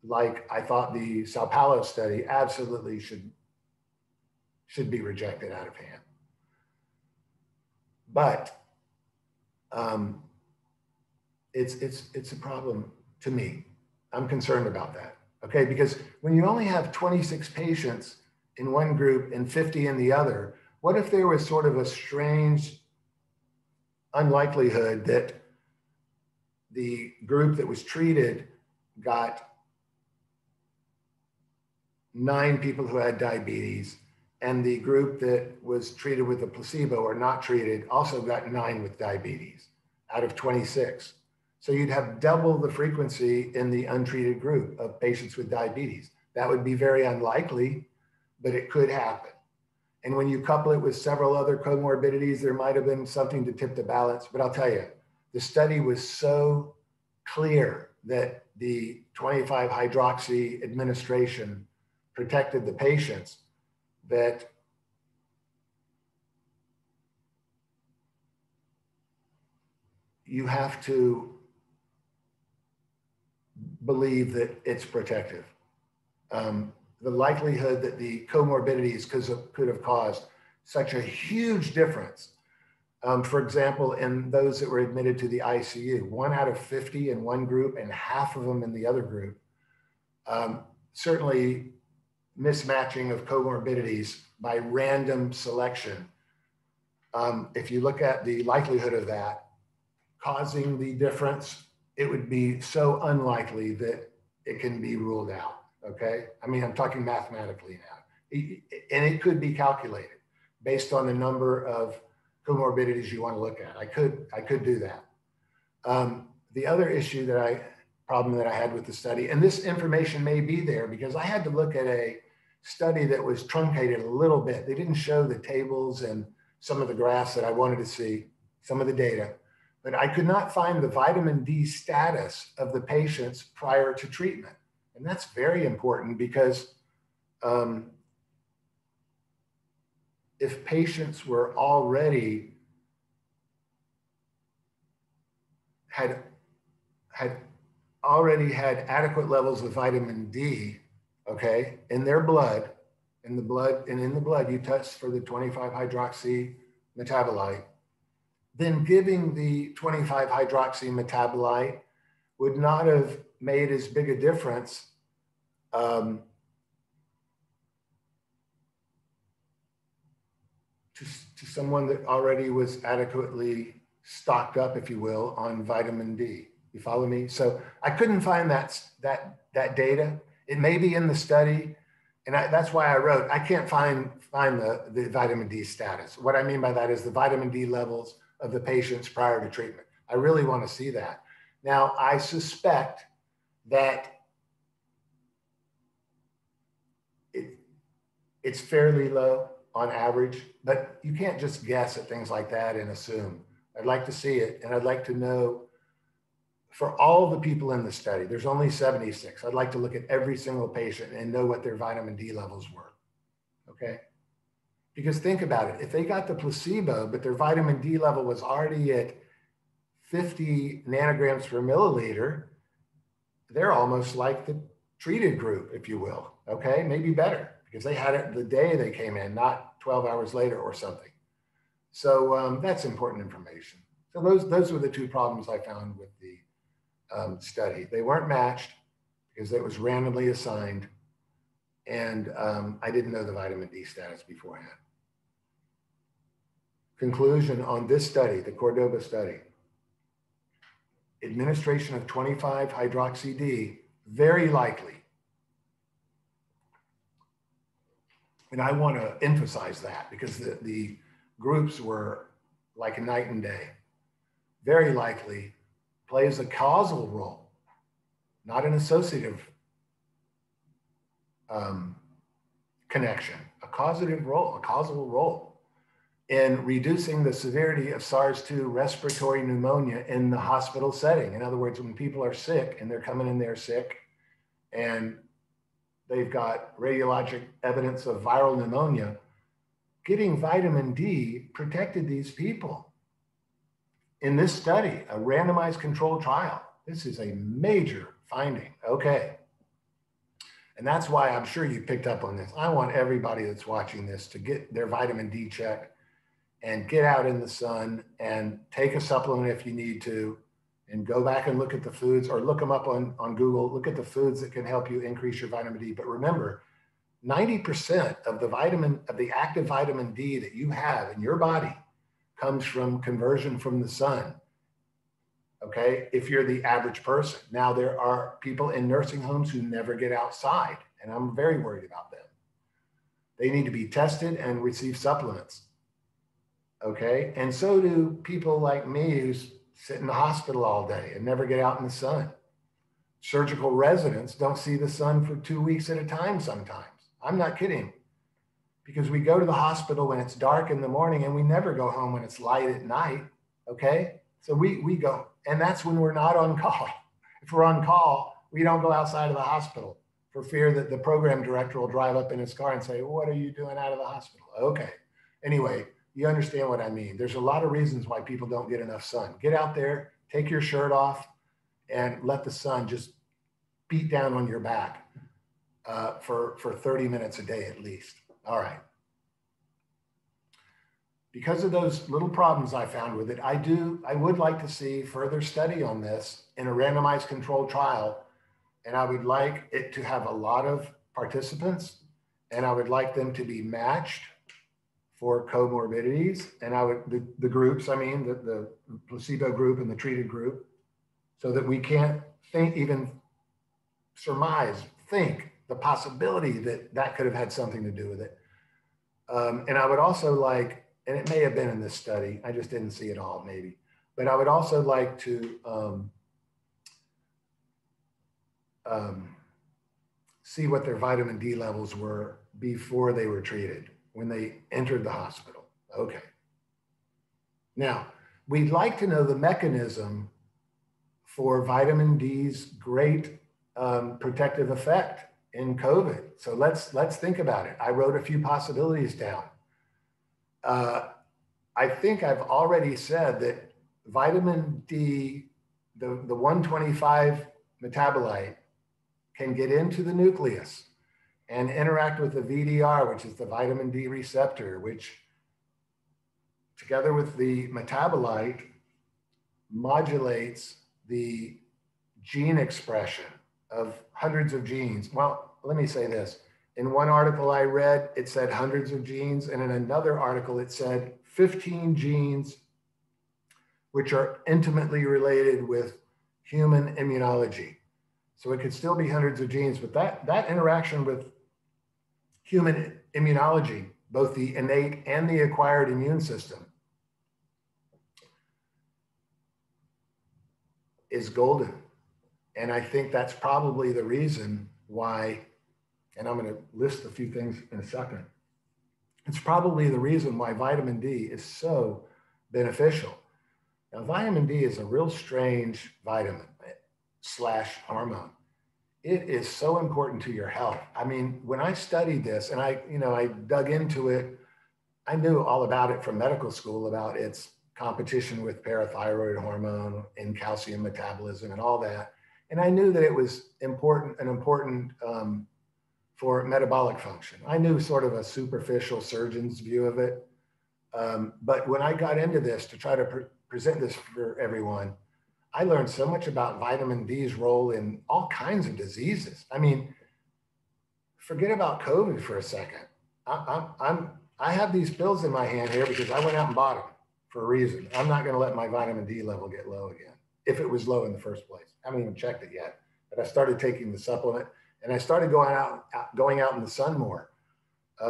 like I thought the Sao Paulo study absolutely should be rejected out of hand. But it's a problem to me. I'm concerned about that, okay? Because when you only have 26 patients in one group and 50 in the other, what if there was sort of a strange unlikelihood that the group that was treated got 9 people who had diabetes, and the group that was treated with a placebo or not treated also got 9 with diabetes out of 26. So you'd have double the frequency in the untreated group of patients with diabetes. That would be very unlikely, but it could happen. And when you couple it with several other comorbidities, there might have been something to tip the balance. But I'll tell you, the study was so clear that the 25 hydroxy administration protected the patients that you have to believe that it's protective. The likelihood that the comorbidities could have caused such a huge difference. For example, in those that were admitted to the ICU, 1 out of 50 in one group and half of them in the other group. Certainly mismatching of comorbidities by random selection. If you look at the likelihood of that causing the difference, it would be so unlikely that it can be ruled out, okay? I mean, I'm talking mathematically now. And it could be calculated based on the number of comorbidities you want to look at. I could do that. The other problem that I had with the study, and this information may be there because I had to look at a study that was truncated a little bit. They didn't show the tables and some of the graphs that I wanted to see, some of the data, but I could not find the vitamin D status of the patients prior to treatment. And that's very important because if patients were already had adequate levels of vitamin D, okay, in their blood, in the blood you test for the 25 hydroxy metabolite, then giving the 25 hydroxy metabolite would not have made as big a difference to someone that already was adequately stocked up, if you will, on vitamin D. You follow me? So I couldn't find that data. It may be in the study, and that's why I wrote, I can't find the vitamin D status. What I mean by that is the vitamin D levels of the patients prior to treatment. I really want to see that. Now, I suspect that it's fairly low on average, but you can't just guess at things like that and assume. I'd like to see it, and I'd like to know for all the people in the study, there's only 76. I'd like to look at every single patient and know what their vitamin D levels were, okay? Because think about it, if they got the placebo, but their vitamin D level was already at 50 nanograms per milliliter, they're almost like the treated group, if you will, okay? Maybe better, because they had it the day they came in, not 12 hours later or something. So that's important information. So those were the 2 problems I found with the study. They weren't matched because it was randomly assigned, and I didn't know the vitamin D status beforehand. Conclusion on this study, the Cordoba study. Administration of 25 hydroxy D, very likely. And I want to emphasize that because the groups were like night and day. Very likely plays a causal role, not an associative connection, a causative role, a causal role in reducing the severity of SARS-2 respiratory pneumonia in the hospital setting. In other words, when people are sick and they're coming in there sick and they've got radiologic evidence of viral pneumonia, getting vitamin D protected these people. In this study, a randomized controlled trial, this is a major finding. Okay. And that's why I'm sure you picked up on this. I want everybody that's watching this to get their vitamin D checked and get out in the sun and take a supplement if you need to, and go back and look at the foods, or look them up on Google, look at the foods that can help you increase your vitamin D. But remember, 90% of the active vitamin D that you have in your body comes from conversion from the sun. Okay, if you're the average person. Now, there are people in nursing homes who never get outside, and I'm very worried about them. They need to be tested and receive supplements. Okay, and so do people like me who sit in the hospital all day and never get out in the sun. Surgical residents don't see the sun for 2 weeks at a time sometimes. I'm not kidding, because we go to the hospital when it's dark in the morning and we never go home when it's light at night. Okay, so we go, and that's when we're not on call. If we're on call, we don't go outside of the hospital for fear that the program director will drive up in his car and say, "What are you doing out of the hospital?" Okay, anyway, you understand what I mean. There's a lot of reasons why people don't get enough sun. Get out there, take your shirt off, and let the sun just beat down on your back for 30 minutes a day at least. All right. Because of those little problems I found with it, I would like to see further study on this in a randomized controlled trial. And I would like it to have a lot of participants, and I would like them to be matched for comorbidities. And the groups, I mean, the placebo group and the treated group, so that we can't even think the possibility that could have had something to do with it. And I would also like, and it may have been in this study, I just didn't see it all maybe, but I would also like to see what their vitamin D levels were before they were treated, when they entered the hospital. Okay. Now, we'd like to know the mechanism for vitamin D's great protective effect in COVID. So let's think about it. I wrote a few possibilities down. I think I've already said that vitamin D, the 125 metabolite, can get into the nucleus and interact with the VDR, which is the vitamin D receptor, which together with the metabolite modulates the gene expression of hundreds of genes. Well, let me say this. In one article I read, it said hundreds of genes, and in another article it said 15 genes, which are intimately related with human immunology. So it could still be hundreds of genes, but that interaction with human immunology, both the innate and the acquired immune system, is golden. And I think that's probably the reason why, and I'm going to list a few things in a second. It's probably the reason why vitamin D is so beneficial. Now, vitamin D is a real strange vitamin / hormone. It is so important to your health. I mean, when I studied this and I dug into it, I knew all about it from medical school, about its competition with parathyroid hormone and calcium metabolism and all that. And I knew that it was important for metabolic function. I knew sort of a superficial surgeon's view of it. But when I got into this to try to present this for everyone, I learned so much about vitamin D's role in all kinds of diseases. I mean, forget about COVID for a second. I have these pills in my hand here because I went out and bought them for a reason. I'm not going to let my vitamin D level get low again, if it was low in the first place. I haven't even checked it yet, but I started taking the supplement, and I started going out in the sun more,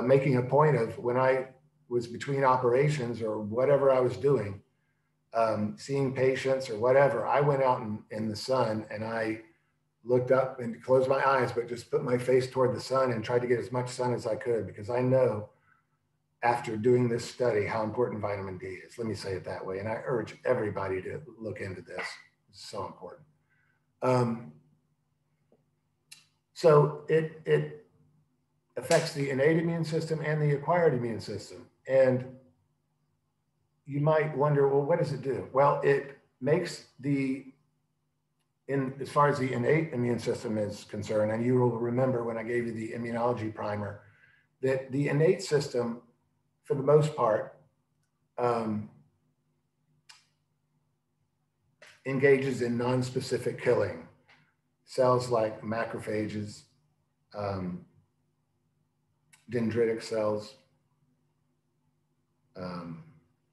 making a point of, when I was between operations or whatever I was doing, seeing patients or whatever, I went out in the sun and I looked up and closed my eyes, but just put my face toward the sun and tried to get as much sun as I could, because I know after doing this study how important vitamin D is. Let me say it that way. And I urge everybody to look into this. It's so important. So it affects the innate immune system and the acquired immune system. And you might wonder, well, what does it do? Well, it makes as far as the innate immune system is concerned, and you will remember when I gave you the immunology primer, that the innate system, for the most part, engages in non-specific killing. Cells like macrophages, dendritic cells,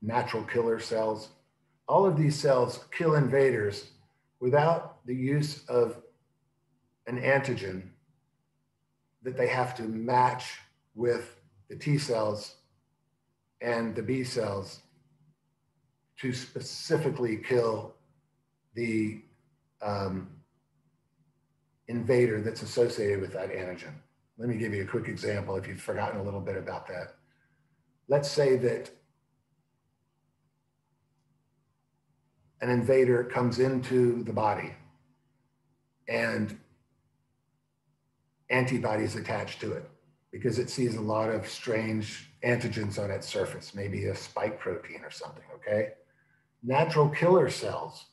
natural killer cells. All of these cells kill invaders without the use of an antigen that they have to match with the T cells and the B cells to specifically kill the invader that's associated with that antigen. Let me give you a quick example if you've forgotten a little bit about that. Let's say that an invader comes into the body and antibodies attached to it because it sees a lot of strange antigens on its surface, maybe a spike protein or something, okay? Natural killer cells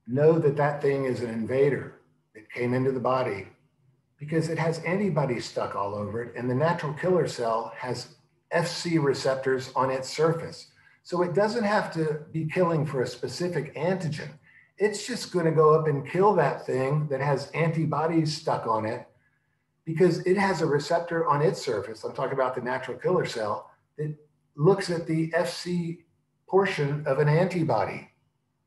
know that that thing is an invader that came into the body because it has antibodies stuck all over it, and the natural killer cell has Fc receptors on its surface. So it doesn't have to be killing for a specific antigen. It's just going to go up and kill that thing that has antibodies stuck on it because it has a receptor on its surface. I'm talking about the natural killer cell that looks at the Fc portion of an antibody.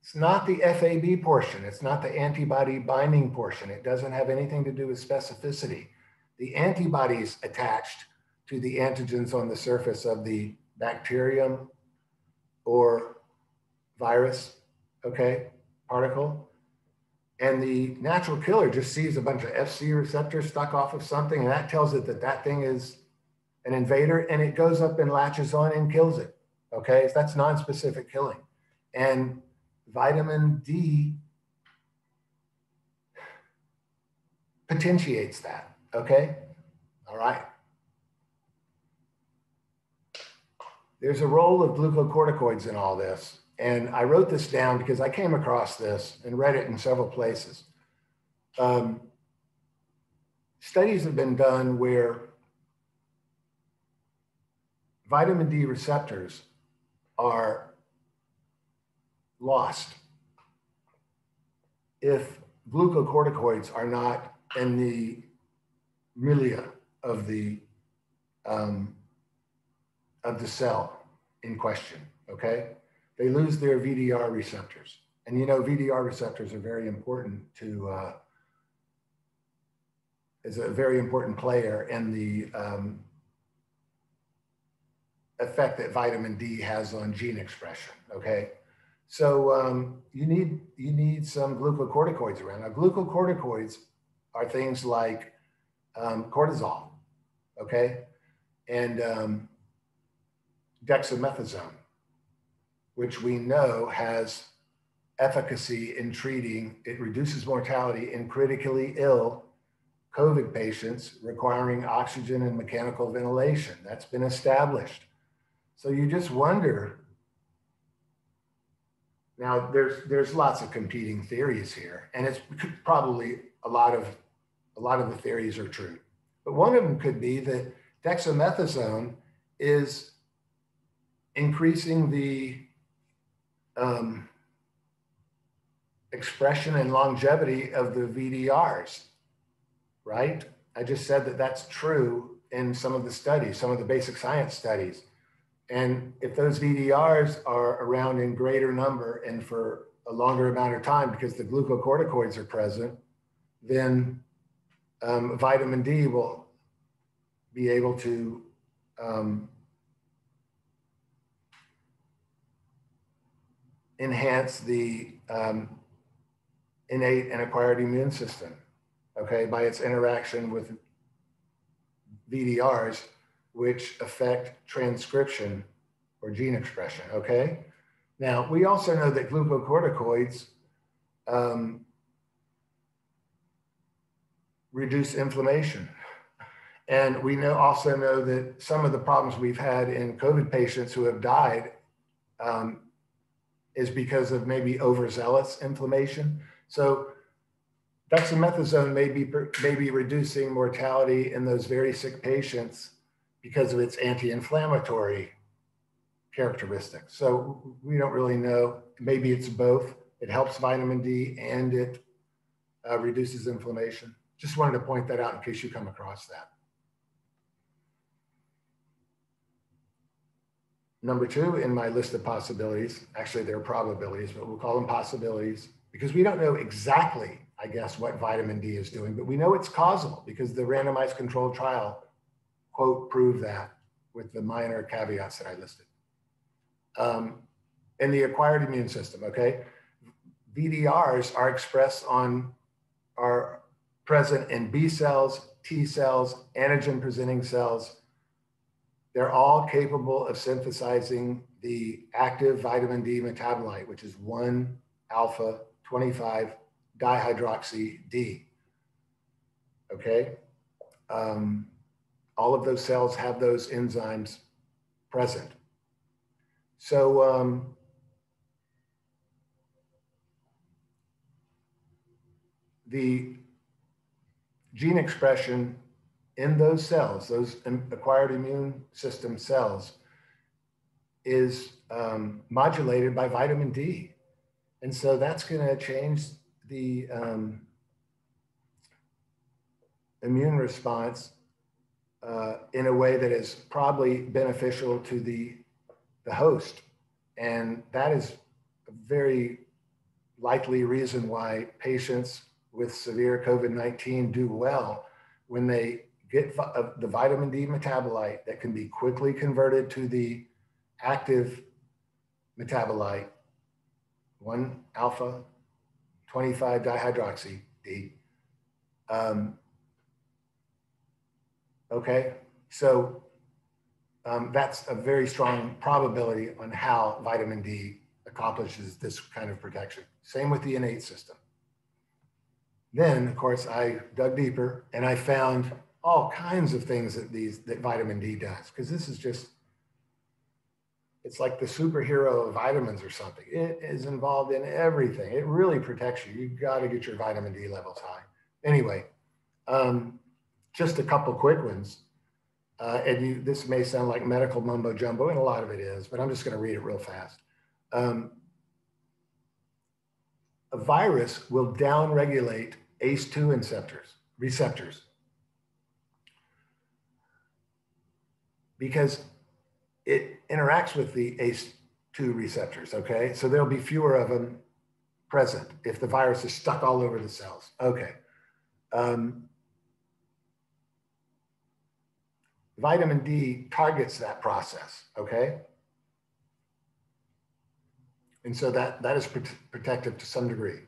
It's not the FAB portion. It's not the antibody binding portion. It doesn't have anything to do with specificity. The antibodies attached to the antigens on the surface of the bacterium or virus, okay, particle. And the natural killer just sees a bunch of Fc receptors stuck off of something, and that tells it that that thing is an invader, and it goes up and latches on and kills it, okay? So that's non-specific killing. And vitamin D potentiates that, okay? All right. There's a role of glucocorticoids in all this. And I wrote this down because I came across this and read it in several places. Studies have been done where vitamin D receptors are lost if glucocorticoids are not in the milia of the cell in question, okay? They lose their VDR receptors. And you know, VDR receptors are very important to, is a very important player in the effect that vitamin D has on gene expression, okay? So you need some glucocorticoids around. Now, glucocorticoids are things like cortisol, okay? And dexamethasone, which we know has efficacy in treating, it reduces mortality in critically ill COVID patients requiring oxygen and mechanical ventilation. That's been established. So you just wonder, now there's lots of competing theories here, and it's probably a lot of the theories are true. But one of them could be that dexamethasone is increasing the expression and longevity of the VDRs, right? I just said that that's true in some of the studies, some of the basic science studies. And if those VDRs are around in greater number and for a longer amount of time because the glucocorticoids are present, then vitamin D will be able to enhance the innate and acquired immune system, okay, by its interaction with VDRs, which affect transcription or gene expression, okay? Now, we also know that glucocorticoids reduce inflammation. And we also know that some of the problems we've had in COVID patients who have died is because of maybe overzealous inflammation. So dexamethasone may be reducing mortality in those very sick patients because of its anti-inflammatory characteristics. So we don't really know. Maybe it's both. It helps vitamin D and it reduces inflammation. Just wanted to point that out in case you come across that. Number 2 in my list of possibilities, actually they're probabilities, but we'll call them possibilities because we don't know exactly, I guess, what vitamin D is doing, but we know it's causal because the randomized controlled trial, quote, proved that with the minor caveats that I listed. In the acquired immune system, okay? VDRs are present in B cells, T cells, antigen-presenting cells. They're all capable of synthesizing the active vitamin D metabolite, which is 1-alpha-25 dihydroxy D, okay? All of those cells have those enzymes present. So the gene expression in those cells, those acquired immune system cells, is modulated by vitamin D. And so that's going to change the immune response in a way that is probably beneficial to the host. And that is a very likely reason why patients with severe COVID-19 do well when they get the vitamin D metabolite that can be quickly converted to the active metabolite, 1-alpha-25 dihydroxy D. Okay, so that's a very strong probability on how vitamin D accomplishes this kind of protection. Same with the innate system. Then, of course, I dug deeper and I found all kinds of things that vitamin D does, because this is just, it's like the superhero of vitamins or something. It is involved in everything. It really protects you. You've got to get your vitamin D levels high. Anyway, just a couple quick ones. This may sound like medical mumbo jumbo, and a lot of it is, but I'm just going to read it real fast. A virus will downregulate ACE2 receptors, because it interacts with the ACE2 receptors, okay? So there'll be fewer of them present if the virus is stuck all over the cells. Okay. Vitamin D targets that process, okay? And so that is protective to some degree.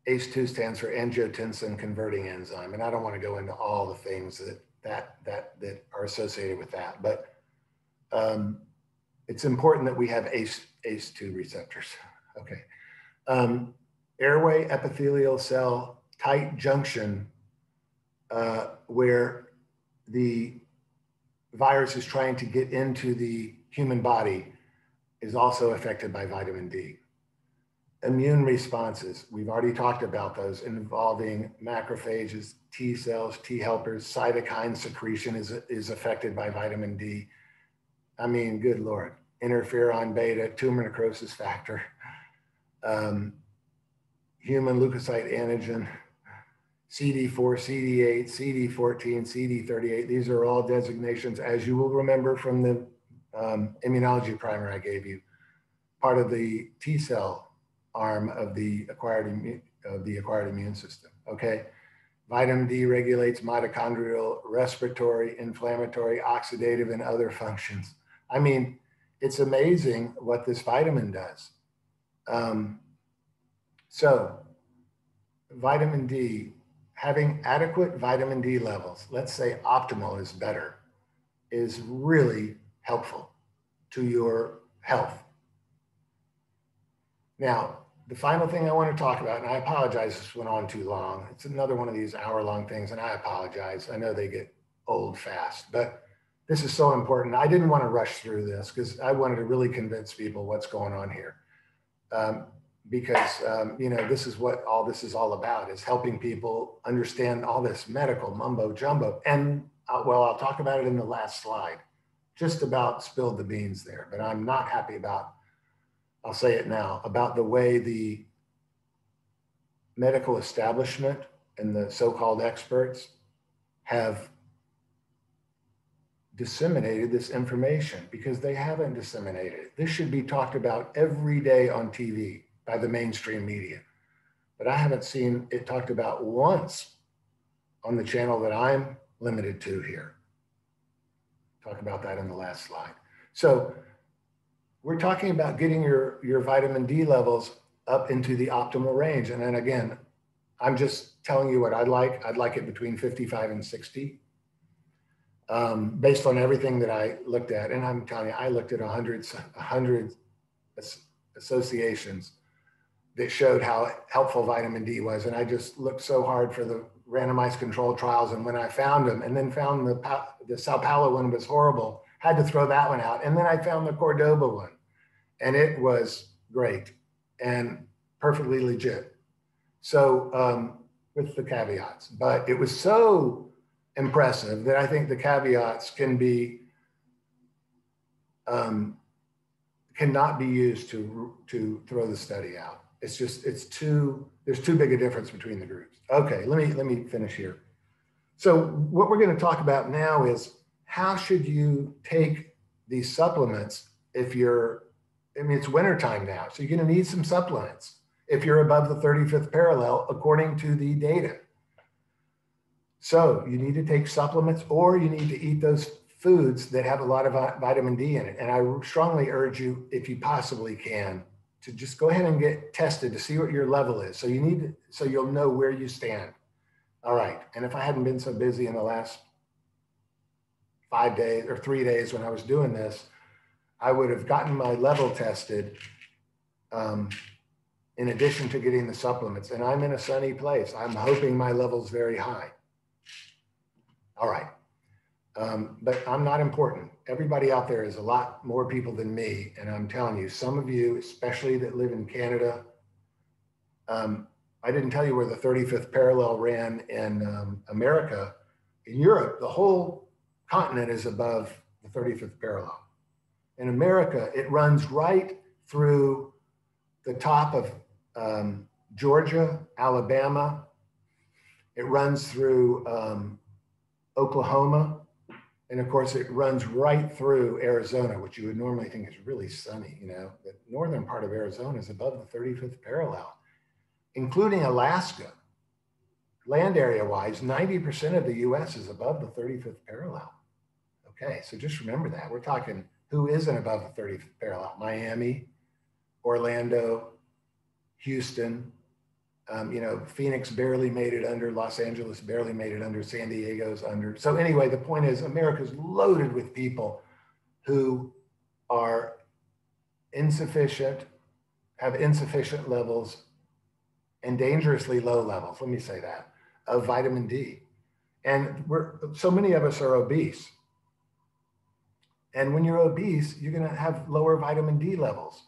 ACE2 stands for angiotensin converting enzyme, and I don't want to go into all the things that are associated with that, but it's important that we have ACE2 receptors. Okay. Airway epithelial cell tight junction, where the virus is trying to get into the human body, is also affected by vitamin D. Immune responses, we've already talked about those, involving macrophages, T cells, T helpers. Cytokine secretion is affected by vitamin D. I mean, good Lord. Interferon beta, tumor necrosis factor, human leukocyte antigen, CD4, CD8, CD14, CD38. These are all designations, as you will remember from the immunology primer I gave you, part of the T cell arm of the acquired immune system, okay? Vitamin D regulates mitochondrial, respiratory, inflammatory, oxidative, and other functions. I mean, it's amazing what this vitamin does. So vitamin D, having adequate vitamin D levels, let's say optimal is better, is really helpful to your health. Now, the final thing I want to talk about, and I apologize this went on too long. It's another one of these hour-long things, and I apologize. I know they get old fast, but this is so important. I didn't want to rush through this because I wanted to really convince people what's going on here. Because this is what all this is all about, is helping people understand all this medical mumbo jumbo. And well, I'll talk about it in the last slide, just about spilled the beans there, but I'm not happy about, I'll say it now, about the way the medical establishment and the so-called experts have disseminated this information, because they haven't disseminated it. This should be talked about every day on TV by the mainstream media, but I haven't seen it talked about once on the channel that I'm limited to here. Talk about that in the last slide. So we're talking about getting your vitamin D levels up into the optimal range. And then again, I'm just telling you what I'd like. I'd like it between 55 and 60. Based on everything that I looked at. And I'm telling you, I looked at 100 associations that showed how helpful vitamin D was. And I just looked so hard for the randomized controlled trials. And when I found them, and then found the Sao Paulo one was horrible, had to throw that one out. And then I found the Cordoba one, and it was great and perfectly legit. So with the caveats, but it was so impressive that I think the caveats can be, cannot be used to throw the study out. It's just, there's too big a difference between the groups. Okay, let me finish here. So what we're going to talk about now is how should you take these supplements if you're, I mean, it's wintertime now, so you're going to need some supplements if you're above the 35th parallel, according to the data. So you need to take supplements, or you need to eat those foods that have a lot of vitamin D in it. And I strongly urge you, if you possibly can, to just go ahead and get tested to see what your level is. So you need to, so you'll know where you stand. All right. And if I hadn't been so busy in the last 5 days or 3 days when I was doing this, I would have gotten my level tested in addition to getting the supplements. And I'm in a sunny place. I'm hoping my level's very high. All right. But I'm not important. Everybody out there is a lot more people than me. And I'm telling you, some of you, especially that live in Canada, I didn't tell you where the 35th parallel ran in America. In Europe, the whole continent is above the 35th parallel. In America, it runs right through the top of Georgia, Alabama. It runs through Oklahoma. And of course, it runs right through Arizona, which you would normally think is really sunny. You know, the northern part of Arizona is above the 35th parallel, including Alaska. Land area wise, 90% of the US is above the 35th parallel. Okay, so just remember that. We're talking who isn't above the 35th parallel: Miami, Orlando, Houston. You know, Phoenix barely made it under, Los Angeles barely made it under, San Diego's under. So anyway, the point is America's loaded with people who are insufficient, have insufficient levels and dangerously low levels, let me say that, of vitamin D. And so many of us are obese. And when you're obese, you're gonna have lower vitamin D levels,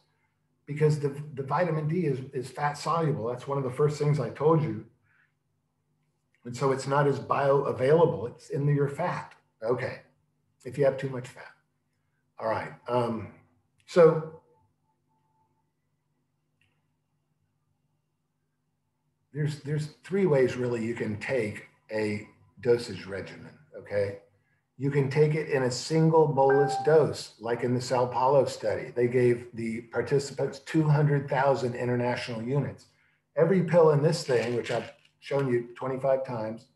because the vitamin D is fat soluble. That's one of the first things I told you. And so it's not as bioavailable. It's in your fat. Okay, if you have too much fat. All right. So there's 3 ways really you can take a dosage regimen, okay? You can take it in a single bolus dose, like in the Sao Paulo study. They gave the participants 200,000 international units. Every pill in this thing, which I've shown you 25 times,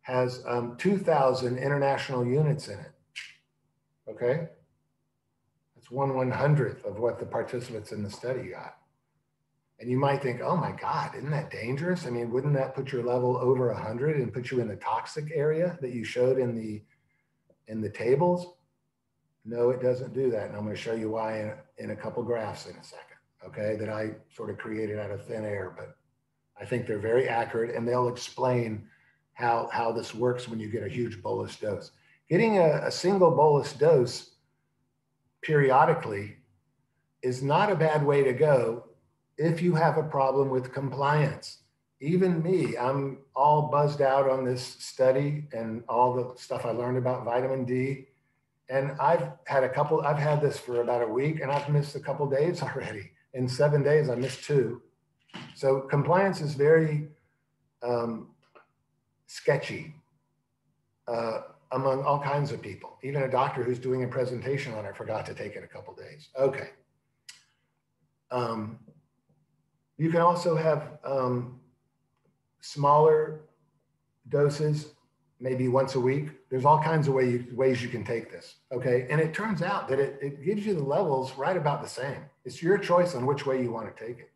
has 2,000 international units in it, okay? That's 1/100th of what the participants in the study got. And you might think, oh my God, isn't that dangerous? I mean, wouldn't that put your level over 100 and put you in the toxic area that you showed in the tables? No, it doesn't do that. And I'm going to show you why in a couple graphs in a second, okay, that I sort of created out of thin air, but I think they're very accurate, and they'll explain how this works when you get a huge bolus dose. Getting a single bolus dose periodically is not a bad way to go if you have a problem with compliance. Even me, I'm all buzzed out on this study and all the stuff I learned about vitamin D. And I've had this for about a week, and I've missed a couple days already. In 7 days, I missed 2. So compliance is very sketchy among all kinds of people. Even a doctor who's doing a presentation on it forgot to take it a couple days. Okay. You can also have smaller doses, maybe once a week. There's all kinds of ways you can take this, okay? And it turns out that it gives you the levels right about the same. It's your choice on which way you want to take it.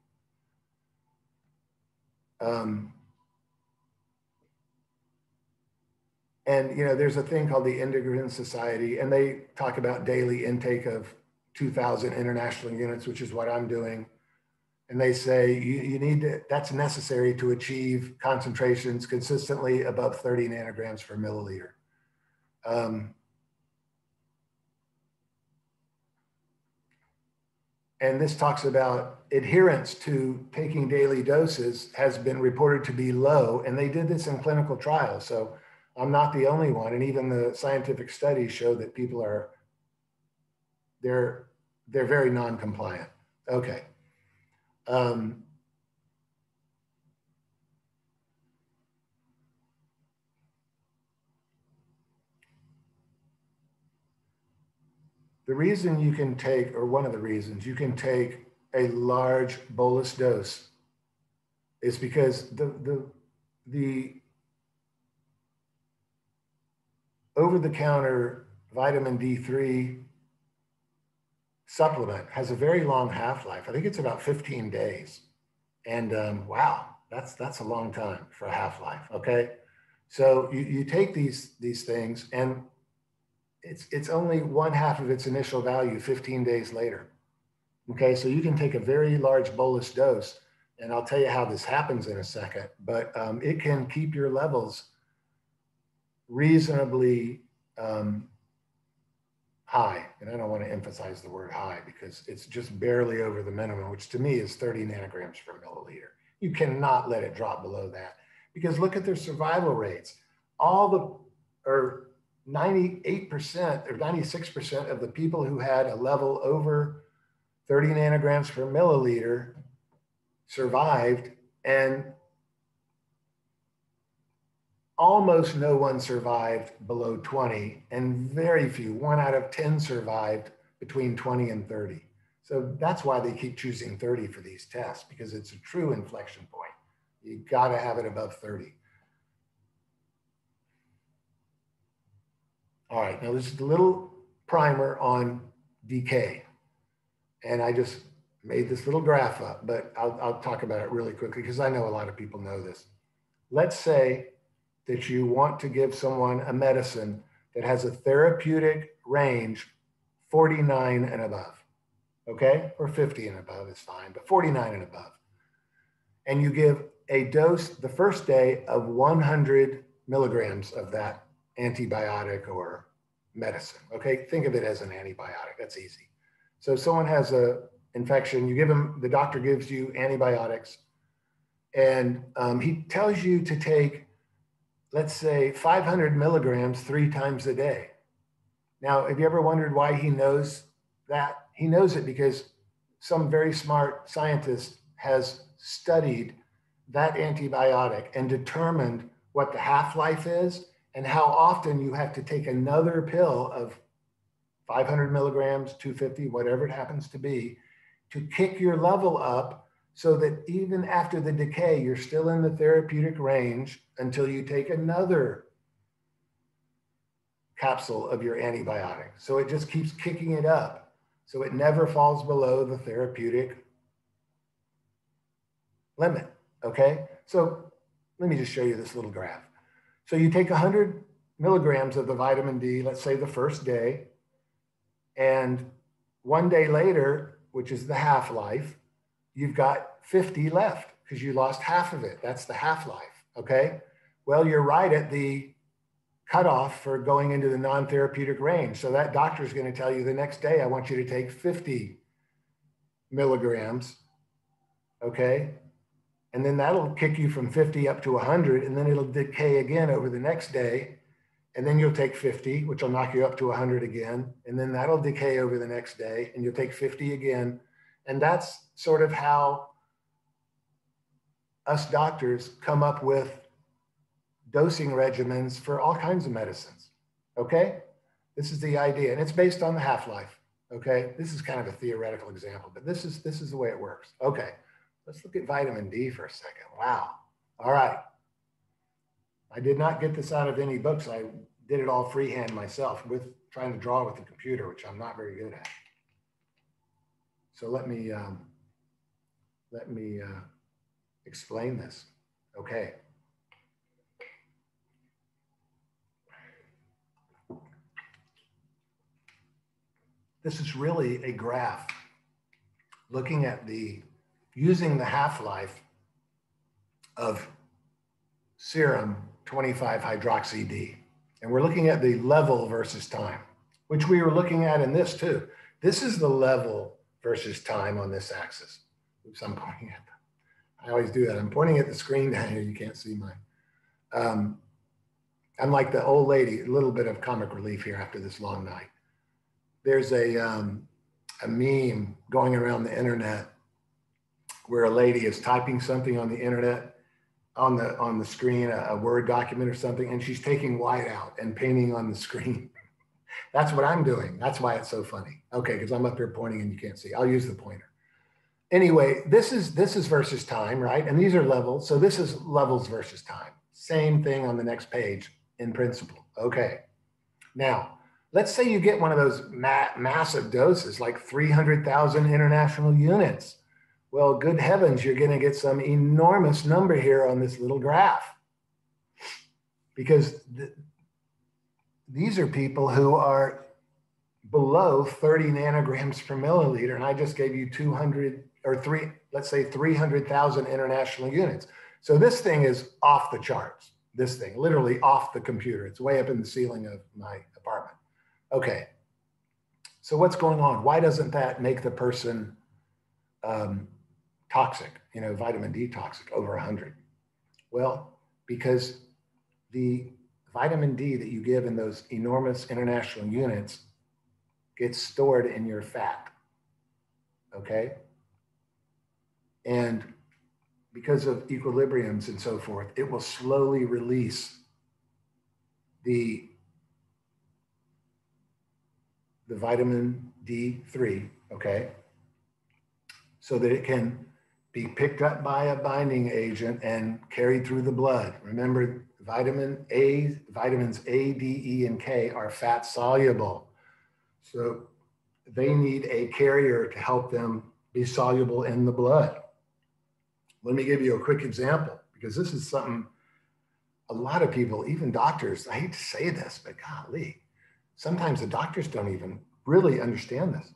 And you know, there's a thing called the Endocrine Society, and they talk about daily intake of 2,000 international units, which is what I'm doing. And they say you need to, that's necessary to achieve concentrations consistently above 30 nanograms per milliliter. And this talks about adherence to taking daily doses has been reported to be low, and they did this in clinical trials. So I'm not the only one, and even the scientific studies show that people are, they're very non-compliant. Okay. The reason you can take, or one of the reasons you can take a large bolus dose is because the over-the-counter vitamin D3 supplement has a very long half-life. I think it's about 15 days. And wow, that's a long time for a half-life, okay? So you take these things, and it's only 1/2 of its initial value 15 days later. Okay, so you can take a very large bolus dose, and I'll tell you how this happens in a second, but it can keep your levels reasonably high. And I don't want to emphasize the word high because it's just barely over the minimum, which to me is 30 nanograms per milliliter. You cannot let it drop below that, because look at their survival rates. Or 98% or 96% of the people who had a level over 30 nanograms per milliliter survived, and almost no one survived below 20, and very few, 1 out of 10 survived between 20 and 30. So that's why they keep choosing 30 for these tests, because it's a true inflection point. You gotta have it above 30. All right, now this is a little primer on decay. And I just made this little graph up, but I'll talk about it really quickly because I know a lot of people know this. Let's say that you want to give someone a medicine that has a therapeutic range 49 and above, okay? Or 50 and above is fine, but 49 and above. And you give a dose the first day of 100 milligrams of that antibiotic or medicine, okay? Think of it as an antibiotic, that's easy. So if someone has an infection, you give them, the doctor gives you antibiotics, and he tells you to take, let's say, 500 milligrams 3 times a day. Now, have you ever wondered why he knows that? He knows it because some very smart scientist has studied that antibiotic and determined what the half-life is and how often you have to take another pill of 500 milligrams, 250, whatever it happens to be, to kick your level up so that even after the decay, you're still in the therapeutic range until you take another capsule of your antibiotic. So it just keeps kicking it up. So it never falls below the therapeutic limit, okay? So let me just show you this little graph. So you take 100 milligrams of the vitamin D, let's say the first day, and 1 day later, which is the half-life, you've got 50 left because you lost half of it. That's the half-life, okay? Well, you're right at the cutoff for going into the non-therapeutic range. So that doctor is going to tell you the next day, I want you to take 50 milligrams, okay? And then that'll kick you from 50 up to 100, and then it'll decay again over the next day. And then you'll take 50, which will knock you up to 100 again. And then that'll decay over the next day, and you'll take 50 again. And that's sort of how us doctors come up with dosing regimens for all kinds of medicines, okay? This is the idea, and it's based on the half-life, okay? This is kind of a theoretical example, but this is the way it works. Okay, let's look at vitamin D for a second. Wow, all right. I did not get this out of any books. I did it all freehand myself with trying to draw with the computer, which I'm not very good at. So let me explain this, okay? This is really a graph looking at using the half-life of serum 25-hydroxy-D. And we're looking at the level versus time, which we were looking at in this too. This is the level versus time on this axis. Oops, I'm pointing at I always do that. I'm pointing at the screen down here. You can't see mine. I'm like the old lady, a little bit of comic relief here after this long night. There's a meme going around the internet where a lady is typing something on the internet on the screen, a Word document or something, and she's taking white out and painting on the screen. That's what I'm doing. That's why it's so funny. Okay, because I'm up here pointing and you can't see. I'll use the pointer. Anyway, this is versus time, right? And these are levels. So this is levels versus time. Same thing on the next page in principle. Okay. Now, let's say you get one of those massive doses, like 300,000 international units. Well, good heavens, you're going to get some enormous number here on this little graph. Because these are people who are below 30 nanograms per milliliter, and I just gave you 200 or let's say 300,000 international units. So this thing is off the charts. This thing, literally off the computer. It's way up in the ceiling of my apartment. Okay, so what's going on? Why doesn't that make the person toxic, vitamin D toxic over 100? Well, because the vitamin D that you give in those enormous international units gets stored in your fat, okay? And because of equilibriums and so forth, it will slowly release the vitamin D3, okay? So that it can be picked up by a binding agent and carried through the blood. Remember, vitamins A, D, E, and K are fat soluble. So they need a carrier to help them be soluble in the blood. Let me give you a quick example, because this is something a lot of people, even doctors, I hate to say this, but golly, sometimes the doctors don't even really understand this.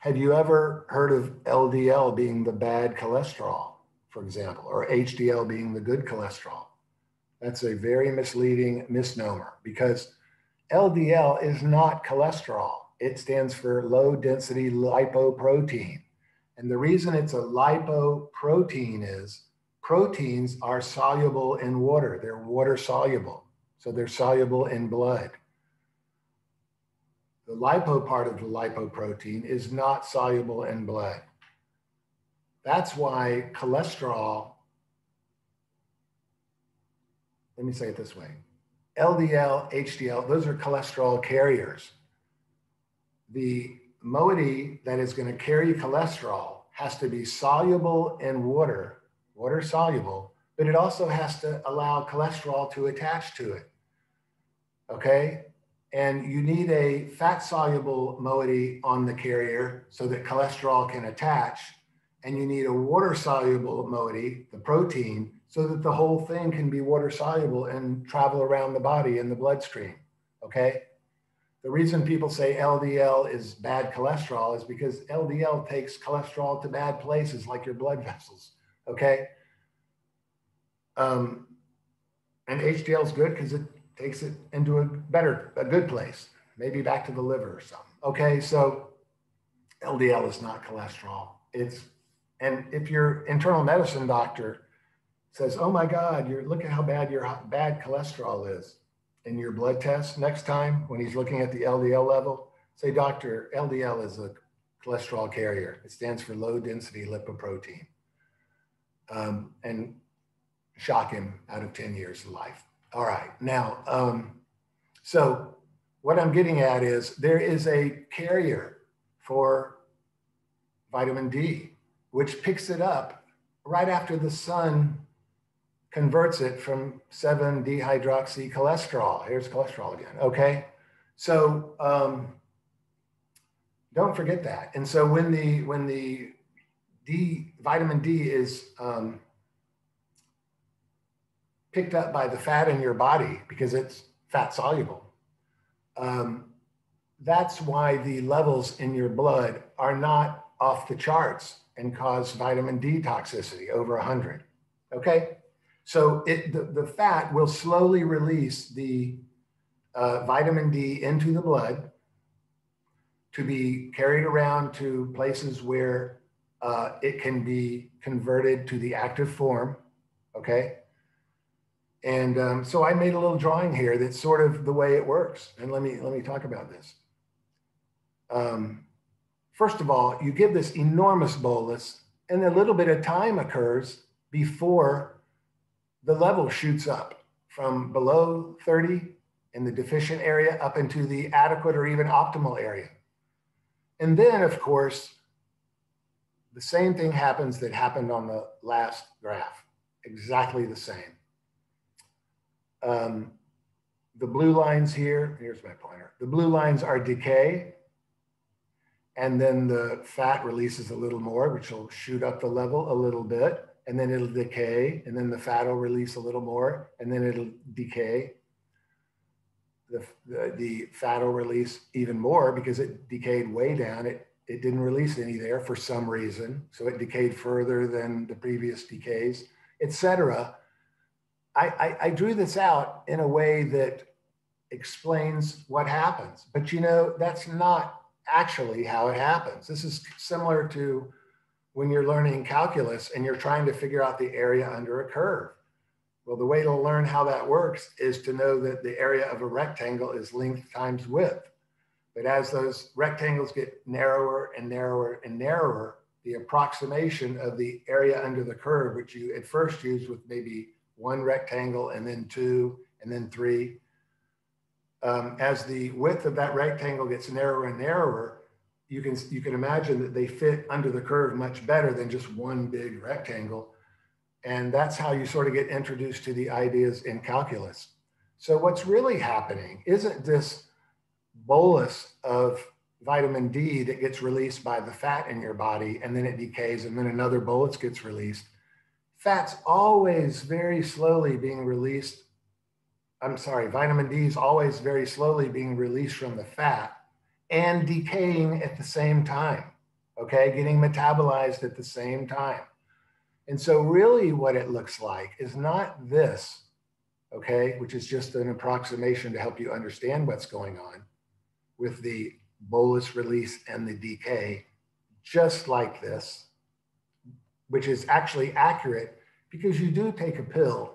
Have you ever heard of LDL being the bad cholesterol, for example, or HDL being the good cholesterol? That's a very misleading misnomer, because LDL is not cholesterol. It stands for low density lipoprotein. And the reason it's a lipoprotein is proteins are soluble in water. They're water soluble. So they're soluble in blood. The lipo part of the lipoprotein is not soluble in blood. That's why cholesterol, let me say it this way, LDL, HDL, those are cholesterol carriers. The moiety that is going to carry cholesterol has to be soluble in water, water soluble, but it also has to allow cholesterol to attach to it, okay? And you need a fat soluble moiety on the carrier so that cholesterol can attach, and you need a water-soluble moiety, the protein, so that the whole thing can be water-soluble and travel around the body in the bloodstream, okay? The reason people say LDL is bad cholesterol is because LDL takes cholesterol to bad places like your blood vessels, okay? And HDL is good because it takes it into a good place, maybe back to the liver or something. Okay, so LDL is not cholesterol. And if your internal medicine doctor says, oh my God, look at how bad your bad cholesterol is in your blood test next time when he's looking at the LDL level, say, doctor, LDL is a cholesterol carrier. It stands for low density lipoprotein. And shock him out of 10 years of life. All right, now, so what I'm getting at is there is a carrier for vitamin D, which picks it up right after the sun converts it from 7-dehydroxycholesterol. Here's cholesterol again, okay? So don't forget that. And so when the vitamin D is picked up by the fat in your body because it's fat soluble, that's why the levels in your blood are not off the charts and cause vitamin D toxicity over 100, okay? So the fat will slowly release the vitamin D into the blood to be carried around to places where it can be converted to the active form, okay? And so I made a little drawing here that's sort of the way it works. And let me talk about this. First of all, you give this enormous bolus and a little bit of time occurs before the level shoots up from below 30 in the deficient area up into the adequate or even optimal area. And then, of course, the same thing happens that happened on the last graph, exactly the same. The blue lines here, here's my pointer. The blue lines are decay, and then the fat releases a little more, which will shoot up the level a little bit, and then it'll decay, and then the fat will release a little more, and then it'll decay. The fat will release even more because it decayed way down. It didn't release any there for some reason, so it decayed further than the previous decays, etc. I drew this out in a way that explains what happens, but you know, that's not actually how it happens. This is similar to when you're learning calculus and you're trying to figure out the area under a curve. Well, the way to learn how that works is to know that the area of a rectangle is length times width. But as those rectangles get narrower and narrower and narrower, the approximation of the area under the curve, which you at first use with maybe one rectangle and then two and then three, as the width of that rectangle gets narrower and narrower, you can imagine that they fit under the curve much better than just one big rectangle. And that's how you sort of get introduced to the ideas in calculus. So what's really happening isn't this bolus of vitamin D that gets released by the fat in your body and then it decays and then another bolus gets released. Fat's always very slowly being released. Vitamin D is always very slowly being released from the fat and decaying at the same time, okay? Getting metabolized at the same time. And so really what it looks like is not this, okay, which is just an approximation to help you understand what's going on with the bolus release and the decay, just like this, which is actually accurate because you do take a pill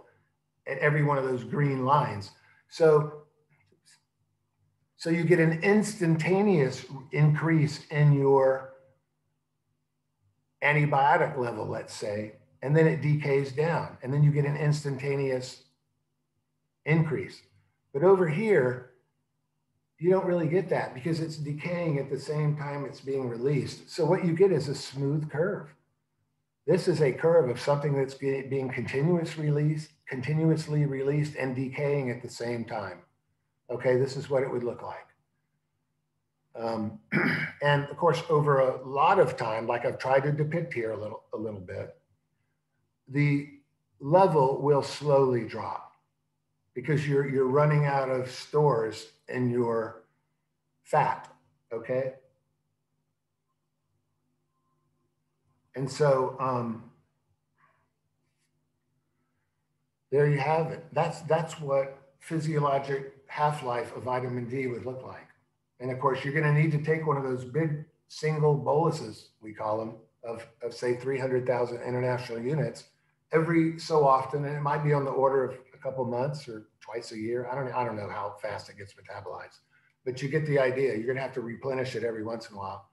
at every one of those green lines. So you get an instantaneous increase in your antibiotic level, let's say, and then it decays down, and then you get an instantaneous increase. But over here, you don't really get that because it's decaying at the same time it's being released. So what you get is a smooth curve. This is a curve of something that's being continuously released and decaying at the same time. Okay, this is what it would look like. And of course, over a lot of time, like I've tried to depict here a little bit, the level will slowly drop because you're running out of stores in your fat, okay? And so there you have it. That's what physiologic half-life of vitamin D would look like. And of course, you're going to need to take one of those big single boluses, we call them, of say 300,000 international units every so often. And it might be on the order of a couple months or twice a year. I don't know how fast it gets metabolized, but you get the idea. You're going to have to replenish it every once in a while.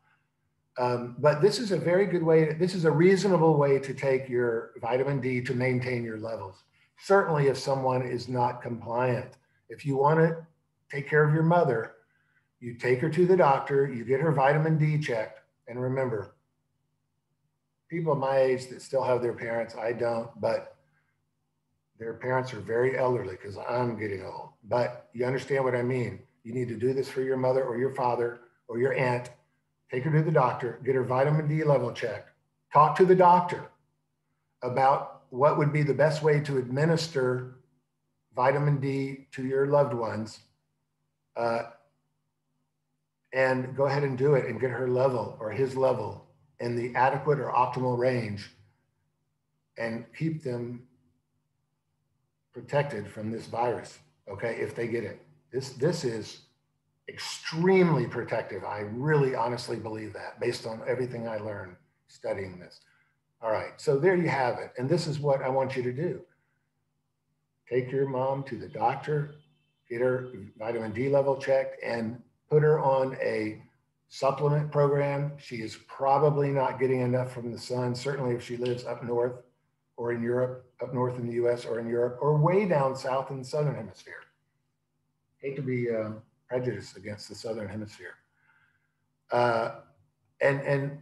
But this is a very good way. This is a reasonable way to take your vitamin D to maintain your levels. Certainly if someone is not compliant. If you want to take care of your mother, you take her to the doctor, you get her vitamin D checked. And remember, people my age that still have their parents, I don't, but their parents are very elderly because I'm getting old. But you understand what I mean. You need to do this for your mother or your father or your aunt. Take her to the doctor, get her vitamin D level checked. Talk to the doctor about what would be the best way to administer vitamin D to your loved ones. And go ahead and do it and get her level or his level in the adequate or optimal range and keep them protected from this virus, okay, if they get it. This is extremely protective. I really honestly believe that based on everything I learned studying this. All right, so there you have it. And this is what I want you to do. Take your mom to the doctor, get her vitamin D level checked, and put her on a supplement program. She is probably not getting enough from the sun, certainly if she lives up north or in Europe, up north in the US or in Europe, or way down south in the Southern Hemisphere. Hate to be prejudiced against the Southern Hemisphere. And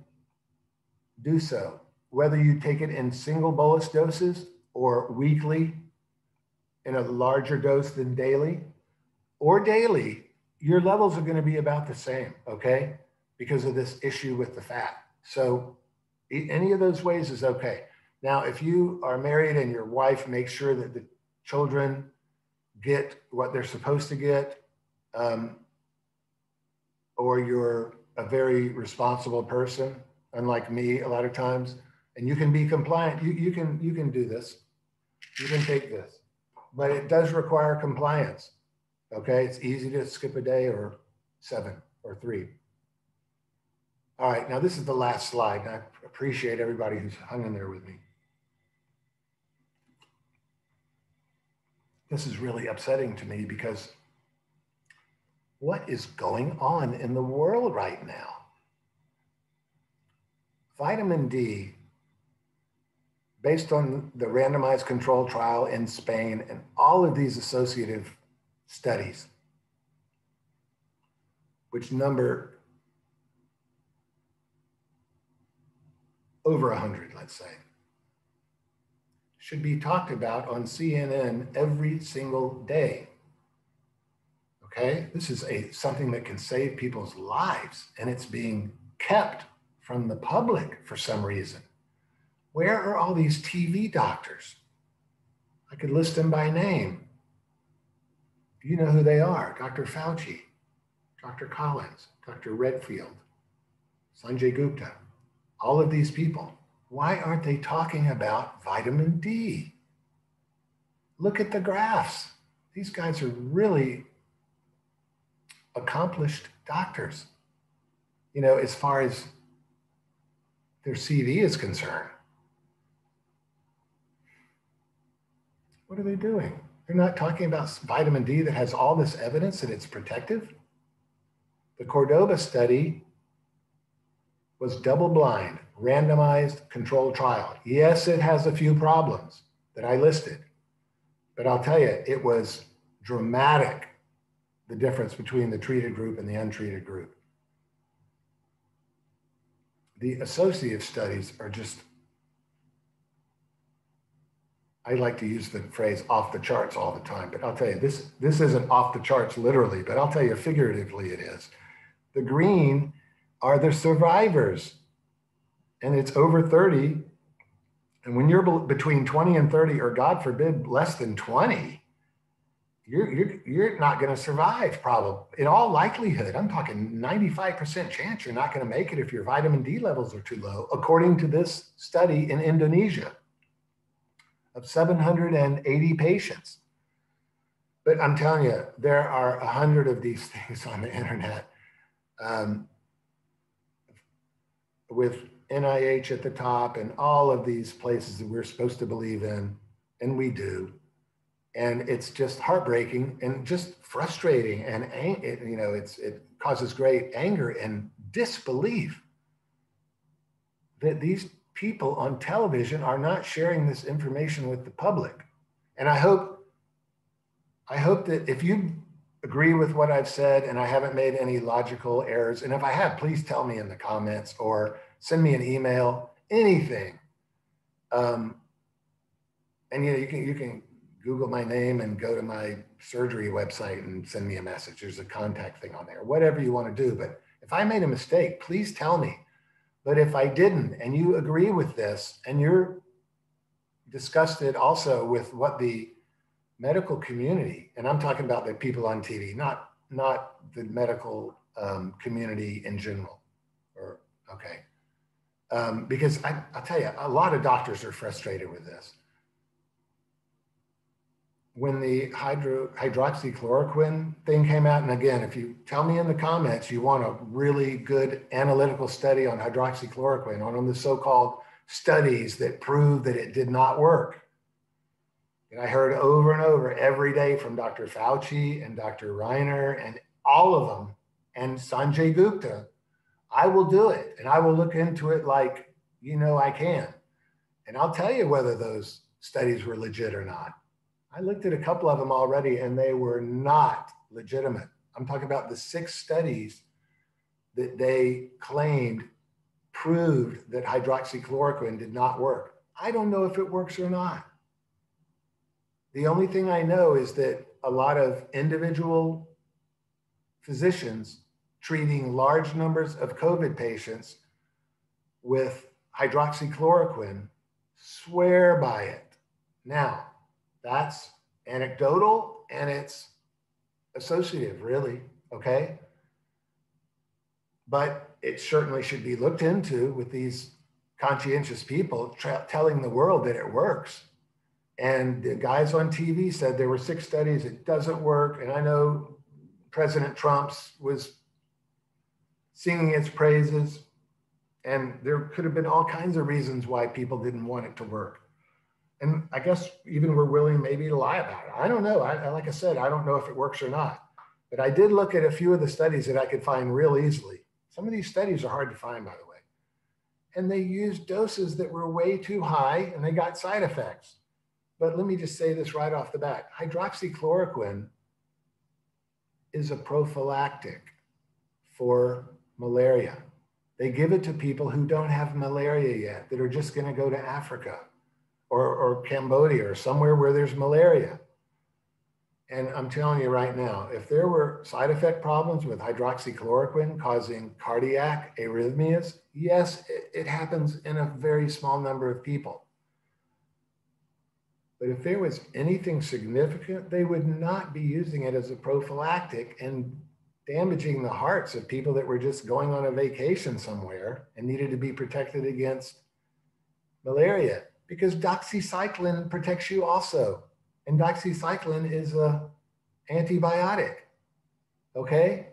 do so, whether you take it in single bolus doses or weekly in a larger dose than daily, or daily, your levels are going to be about the same, okay? Because of this issue with the fat. So any of those ways is okay. Now, if you are married and your wife makes sure that the children get what they're supposed to get, or you're a very responsible person, unlike me a lot of times, and you can be compliant, you can do this, you can take this, but it does require compliance. Okay, it's easy to skip a day or 7 or 3. All right, now this is the last slide, and I appreciate everybody who's hung in there with me. This is really upsetting to me because what is going on in the world right now? Vitamin D, based on the randomized control trial in Spain and all of these associative studies, which number over 100, let's say, should be talked about on CNN every single day. Okay, this is something that can save people's lives, and it's being kept from the public for some reason. Where are all these TV doctors? I could list them by name. You know who they are: Dr. Fauci, Dr. Collins, Dr. Redfield, Sanjay Gupta, all of these people. Why aren't they talking about vitamin D? Look at the graphs. These guys are really accomplished doctors, you know, as far as their CV is concerned. What are they doing? They're not talking about vitamin D that has all this evidence that it's protective. The Cordoba study was double-blind, randomized controlled trial. Yes, it has a few problems that I listed, but I'll tell you, it was dramatic, the difference between the treated group and the untreated group. The associative studies are just, I like to use the phrase off the charts all the time, but I'll tell you, this isn't off the charts literally, but I'll tell you figuratively it is. The green are the survivors, and it's over 30. And when you're between 20 and 30, or God forbid, less than 20, you're not going to survive, probably. In all likelihood, I'm talking 95% chance you're not going to make it if your vitamin D levels are too low, according to this study in Indonesia of 780 patients. But I'm telling you, there are 100 of these things on the internet, with NIH at the top and all of these places that we're supposed to believe in, and we do. And it's just heartbreaking and just frustrating, and it causes great anger and disbelief that these people on television are not sharing this information with the public. And I hope that if you agree with what I've said and I haven't made any logical errors, and if I have, please tell me in the comments or send me an email, anything. And you can Google my name and go to my surgery website and send me a message. There's a contact thing on there, whatever you want to do. But if I made a mistake, please tell me. But if I didn't, and you agree with this, and you're disgusted also with what the medical community, and I'm talking about the people on TV, not the medical community in general, because I'll tell you, a lot of doctors are frustrated with this. When the hydroxychloroquine thing came out, and again, if you tell me in the comments you want a really good analytical study on hydroxychloroquine, on the so-called studies that prove that it did not work. And I heard over and over every day from Dr. Fauci and Dr. Reiner and all of them, and Sanjay Gupta, I will do it, and I will look into it like, I can. And I'll tell you whether those studies were legit or not. I looked at a couple of them already, and they were not legitimate. I'm talking about the 6 studies that they claimed proved that hydroxychloroquine did not work. I don't know if it works or not. The only thing I know is that a lot of individual physicians treating large numbers of COVID patients with hydroxychloroquine swear by it. Now, that's anecdotal and it's associative, really, okay? But it certainly should be looked into with these conscientious people telling the world that it works. And the guys on TV said there were 6 studies, it doesn't work. And I know President Trump's was singing its praises, and there could have been all kinds of reasons why people didn't want it to work. And I guess even we're willing maybe to lie about it. I don't know. Like I said, I don't know if it works or not. But I did look at a few of the studies that I could find real easily. Some of these studies are hard to find, by the way. And they used doses that were way too high, and they got side effects. But let me just say this right off the bat. Hydroxychloroquine is a prophylactic for malaria. They give it to people who don't have malaria yet, that are just going to go to Africa or Cambodia or somewhere where there's malaria. And I'm telling you right now, if there were side effect problems with hydroxychloroquine causing cardiac arrhythmias, yes, it happens in a very small number of people. But if there was anything significant, they would not be using it as a prophylactic and damaging the hearts of people that were just going on a vacation somewhere and needed to be protected against malaria, because doxycycline protects you also. And doxycycline is an antibiotic, okay?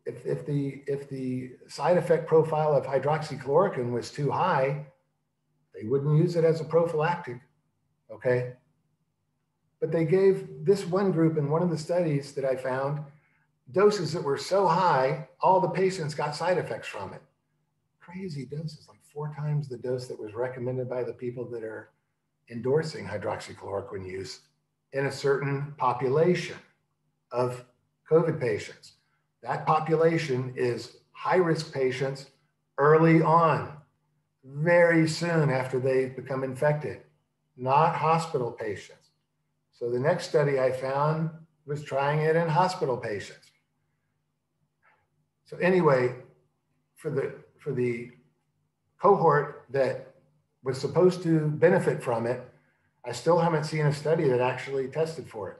If the side effect profile of hydroxychloroquine was too high, they wouldn't use it as a prophylactic, okay? But they gave this one group in one of the studies that I found doses that were so high, all the patients got side effects from it. Crazy doses, like 4 times the dose that was recommended by the people that are endorsing hydroxychloroquine use in a certain population of COVID patients. That population is high-risk patients early on, very soon after they become infected, not hospital patients. So the next study I found was trying it in hospital patients. So anyway, for the cohort that was supposed to benefit from it, I still haven't seen a study that actually tested for it.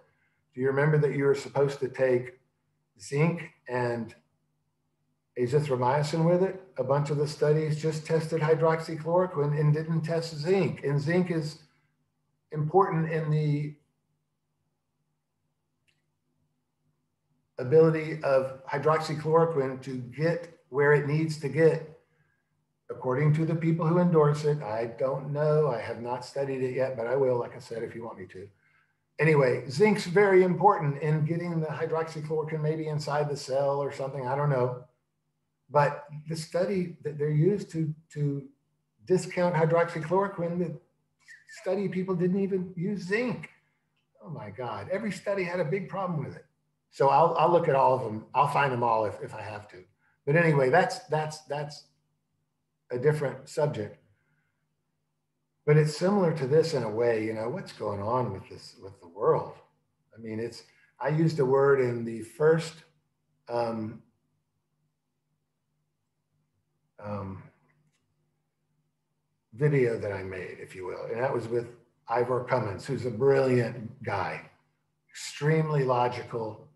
Do you remember that you were supposed to take zinc and azithromycin with it? A bunch of the studies just tested hydroxychloroquine and didn't test zinc. And zinc is important in the ability of hydroxychloroquine to get where it needs to get, according to the people who endorse it. I don't know. I have not studied it yet, but I will, like I said, if you want me to. Anyway, zinc's very important in getting the hydroxychloroquine maybe inside the cell or something. I don't know. But the study that they're used to discount hydroxychloroquine, the study people didn't even use zinc. Oh my God, every study had a big problem with it. So I'll look at all of them. I'll find them all if I have to. But anyway, that's a different subject. But it's similar to this in a way. You know, what's going on with this, with the world? I mean, I used a word in the first video that I made, if you will, and that was with Ivor Cummins, who's a brilliant guy, extremely logical.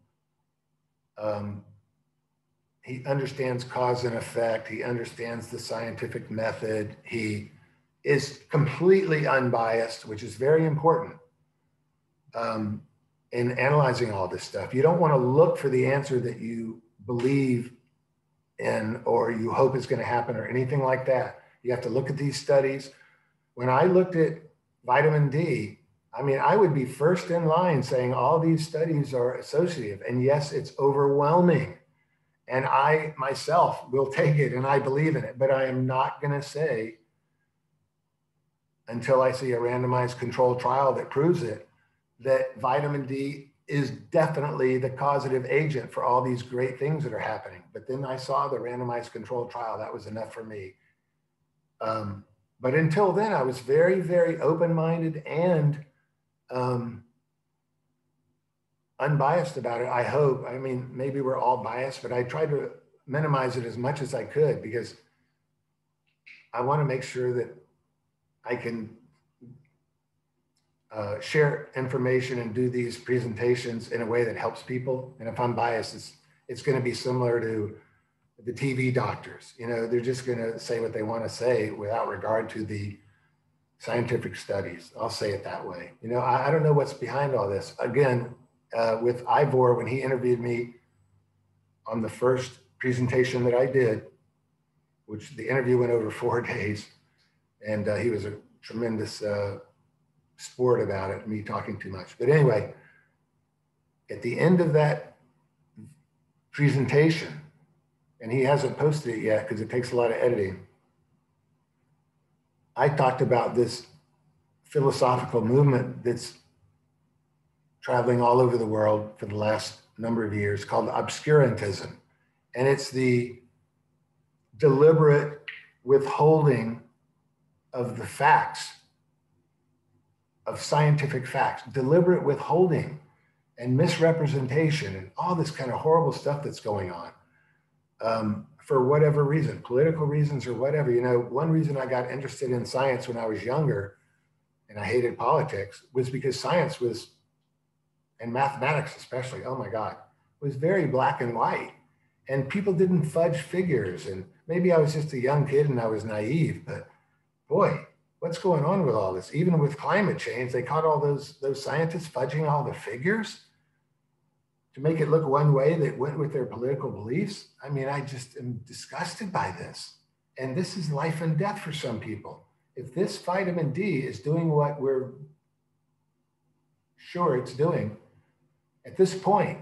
He understands cause and effect. He understands the scientific method. He is completely unbiased, which is very important in analyzing all this stuff. You don't want to look for the answer that you believe in or you hope is going to happen or anything like that. You have to look at these studies. When I looked at vitamin D, I mean, I would be first in line saying all these studies are associative. And yes, it's overwhelming. And I myself will take it and I believe in it, but I am not going to say until I see a randomized controlled trial that proves it, that vitamin D is definitely the causative agent for all these great things that are happening. But then I saw the randomized controlled trial. That was enough for me. But until then, I was very, very open-minded and unbiased about it, I hope. I mean, maybe we're all biased, but I tried to minimize it as much as I could because I want to make sure that I can share information and do these presentations in a way that helps people. And if I'm biased, it's going to be similar to the TV doctors. You know, they're just going to say what they want to say without regard to the scientific studies. I'll say it that way. You know, I don't know what's behind all this. Again, with Ivor, when he interviewed me on the first presentation that I did, which the interview went over 4 days, and he was a tremendous sport about it, me talking too much. But anyway, at the end of that presentation, and he hasn't posted it yet because it takes a lot of editing, I talked about this philosophical movement that's traveling all over the world for the last number of years called obscurantism. And it's the deliberate withholding of the facts, of scientific facts, deliberate withholding and misrepresentation and all this kind of horrible stuff that's going on for whatever reason, political reasons or whatever. You know, one reason I got interested in science when I was younger and I hated politics was because science was, and mathematics especially, oh my God, was very black and white. And people didn't fudge figures. And maybe I was just a young kid and I was naive, but boy, what's going on with all this? Even with climate change, they caught all those scientists fudging all the figures to make it look one way that went with their political beliefs. I mean, I just am disgusted by this. And this is life and death for some people. If this vitamin D is doing what we're sure it's doing, at this point,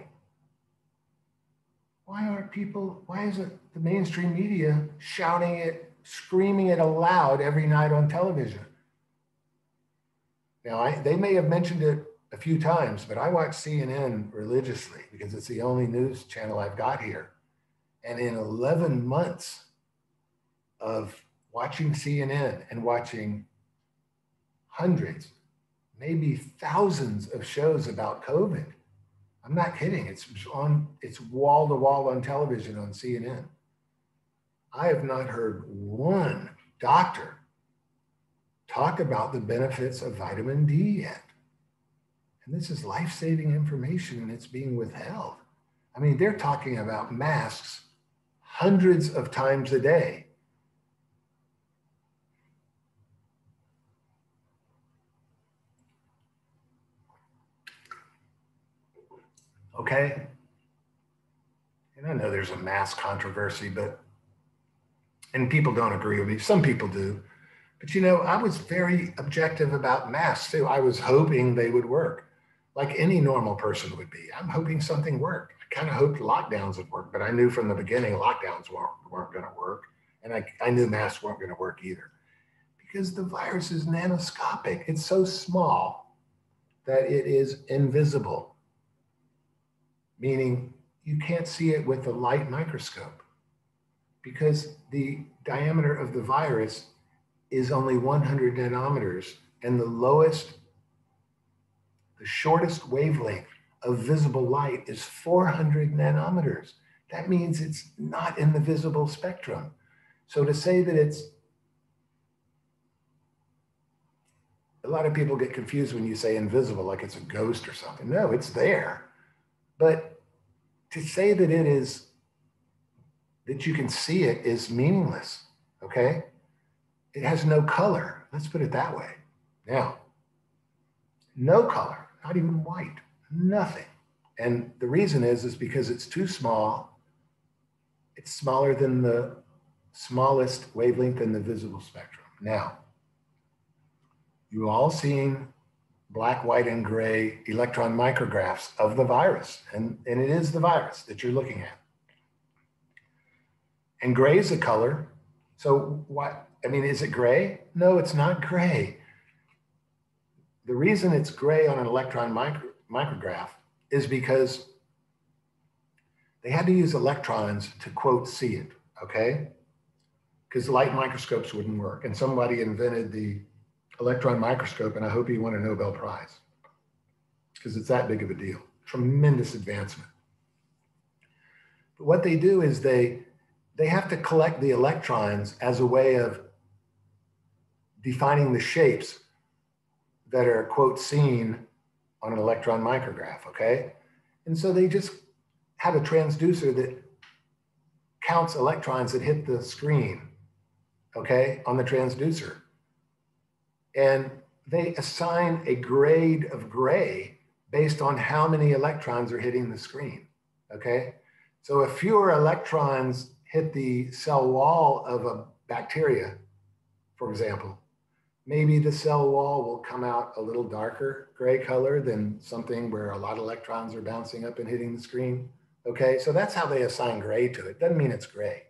why isn't the mainstream media shouting it, screaming it aloud every night on television? Now, they may have mentioned it a few times, but I watch CNN religiously because it's the only news channel I've got here. And in 11 months of watching CNN and watching hundreds, maybe thousands of shows about COVID, I'm not kidding. It's wall to wall on television on CNN. I have not heard one doctor talk about the benefits of vitamin D yet. And this is life-saving information and it's being withheld. I mean, they're talking about masks hundreds of times a day. Okay? And I know there's a mask controversy, and people don't agree with me. Some people do. But you know, I was very objective about masks too. I was hoping they would work like any normal person would be. I'm hoping something worked. I kind of hoped lockdowns would work, but I knew from the beginning lockdowns weren't going to work. And I knew masks weren't going to work either because the virus is nanoscopic. It's so small that it is invisible, meaning you can't see it with a light microscope because the diameter of the virus is only 100 nanometers, and the shortest wavelength of visible light is 400 nanometers. That means it's not in the visible spectrum. So to say that a lot of people get confused when you say invisible, like it's a ghost or something. No, it's there. But to say that that you can see it is meaningless, okay? It has no color. Let's put it that way. Now, no color, not even white, nothing. And the reason is because it's too small. It's smaller than the smallest wavelength in the visible spectrum. Now, you've all seen black, white, and gray electron micrographs of the virus. And it is the virus that you're looking at. And gray is a color. So what? I mean, is it gray? No, it's not gray. The reason it's gray on an electron micrograph is because they had to use electrons to, quote, see it, okay? Because light microscopes wouldn't work. And somebody invented the electron microscope, and I hope he won a Nobel Prize because it's that big of a deal. Tremendous advancement. But what they do is they have to collect the electrons as a way of defining the shapes that are, quote, seen on an electron micrograph, okay? And so they just have a transducer that counts electrons that hit the screen, okay, on the transducer. And they assign a grade of gray based on how many electrons are hitting the screen, okay? So if fewer electrons hit the cell wall of a bacteria, for example, maybe the cell wall will come out a little darker gray color than something where a lot of electrons are bouncing up and hitting the screen. Okay, so that's how they assign gray to it. Doesn't mean it's gray.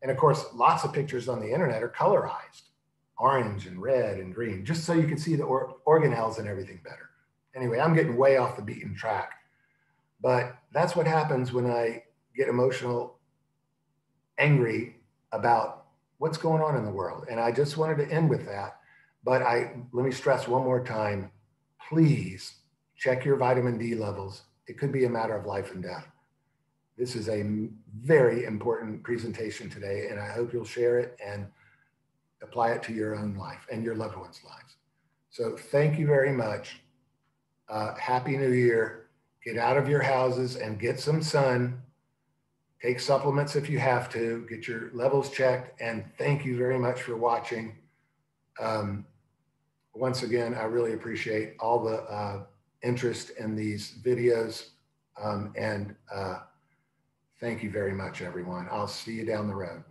And of course, lots of pictures on the internet are colorized, orange and red and green, just so you can see the organelles and everything better. Anyway, I'm getting way off the beaten track, but that's what happens when I get emotional, angry about what's going on in the world. And I just wanted to end with that. But let me stress one more time, please check your vitamin D levels. It could be a matter of life and death. This is a very important presentation today, and I hope you'll share it and apply it to your own life and your loved ones' lives. So thank you very much. Happy New Year. Get out of your houses and get some sun. Take supplements if you have to. Get your levels checked. And thank you very much for watching. Once again, I really appreciate all the interest in these videos. Thank you very much, everyone. I'll see you down the road.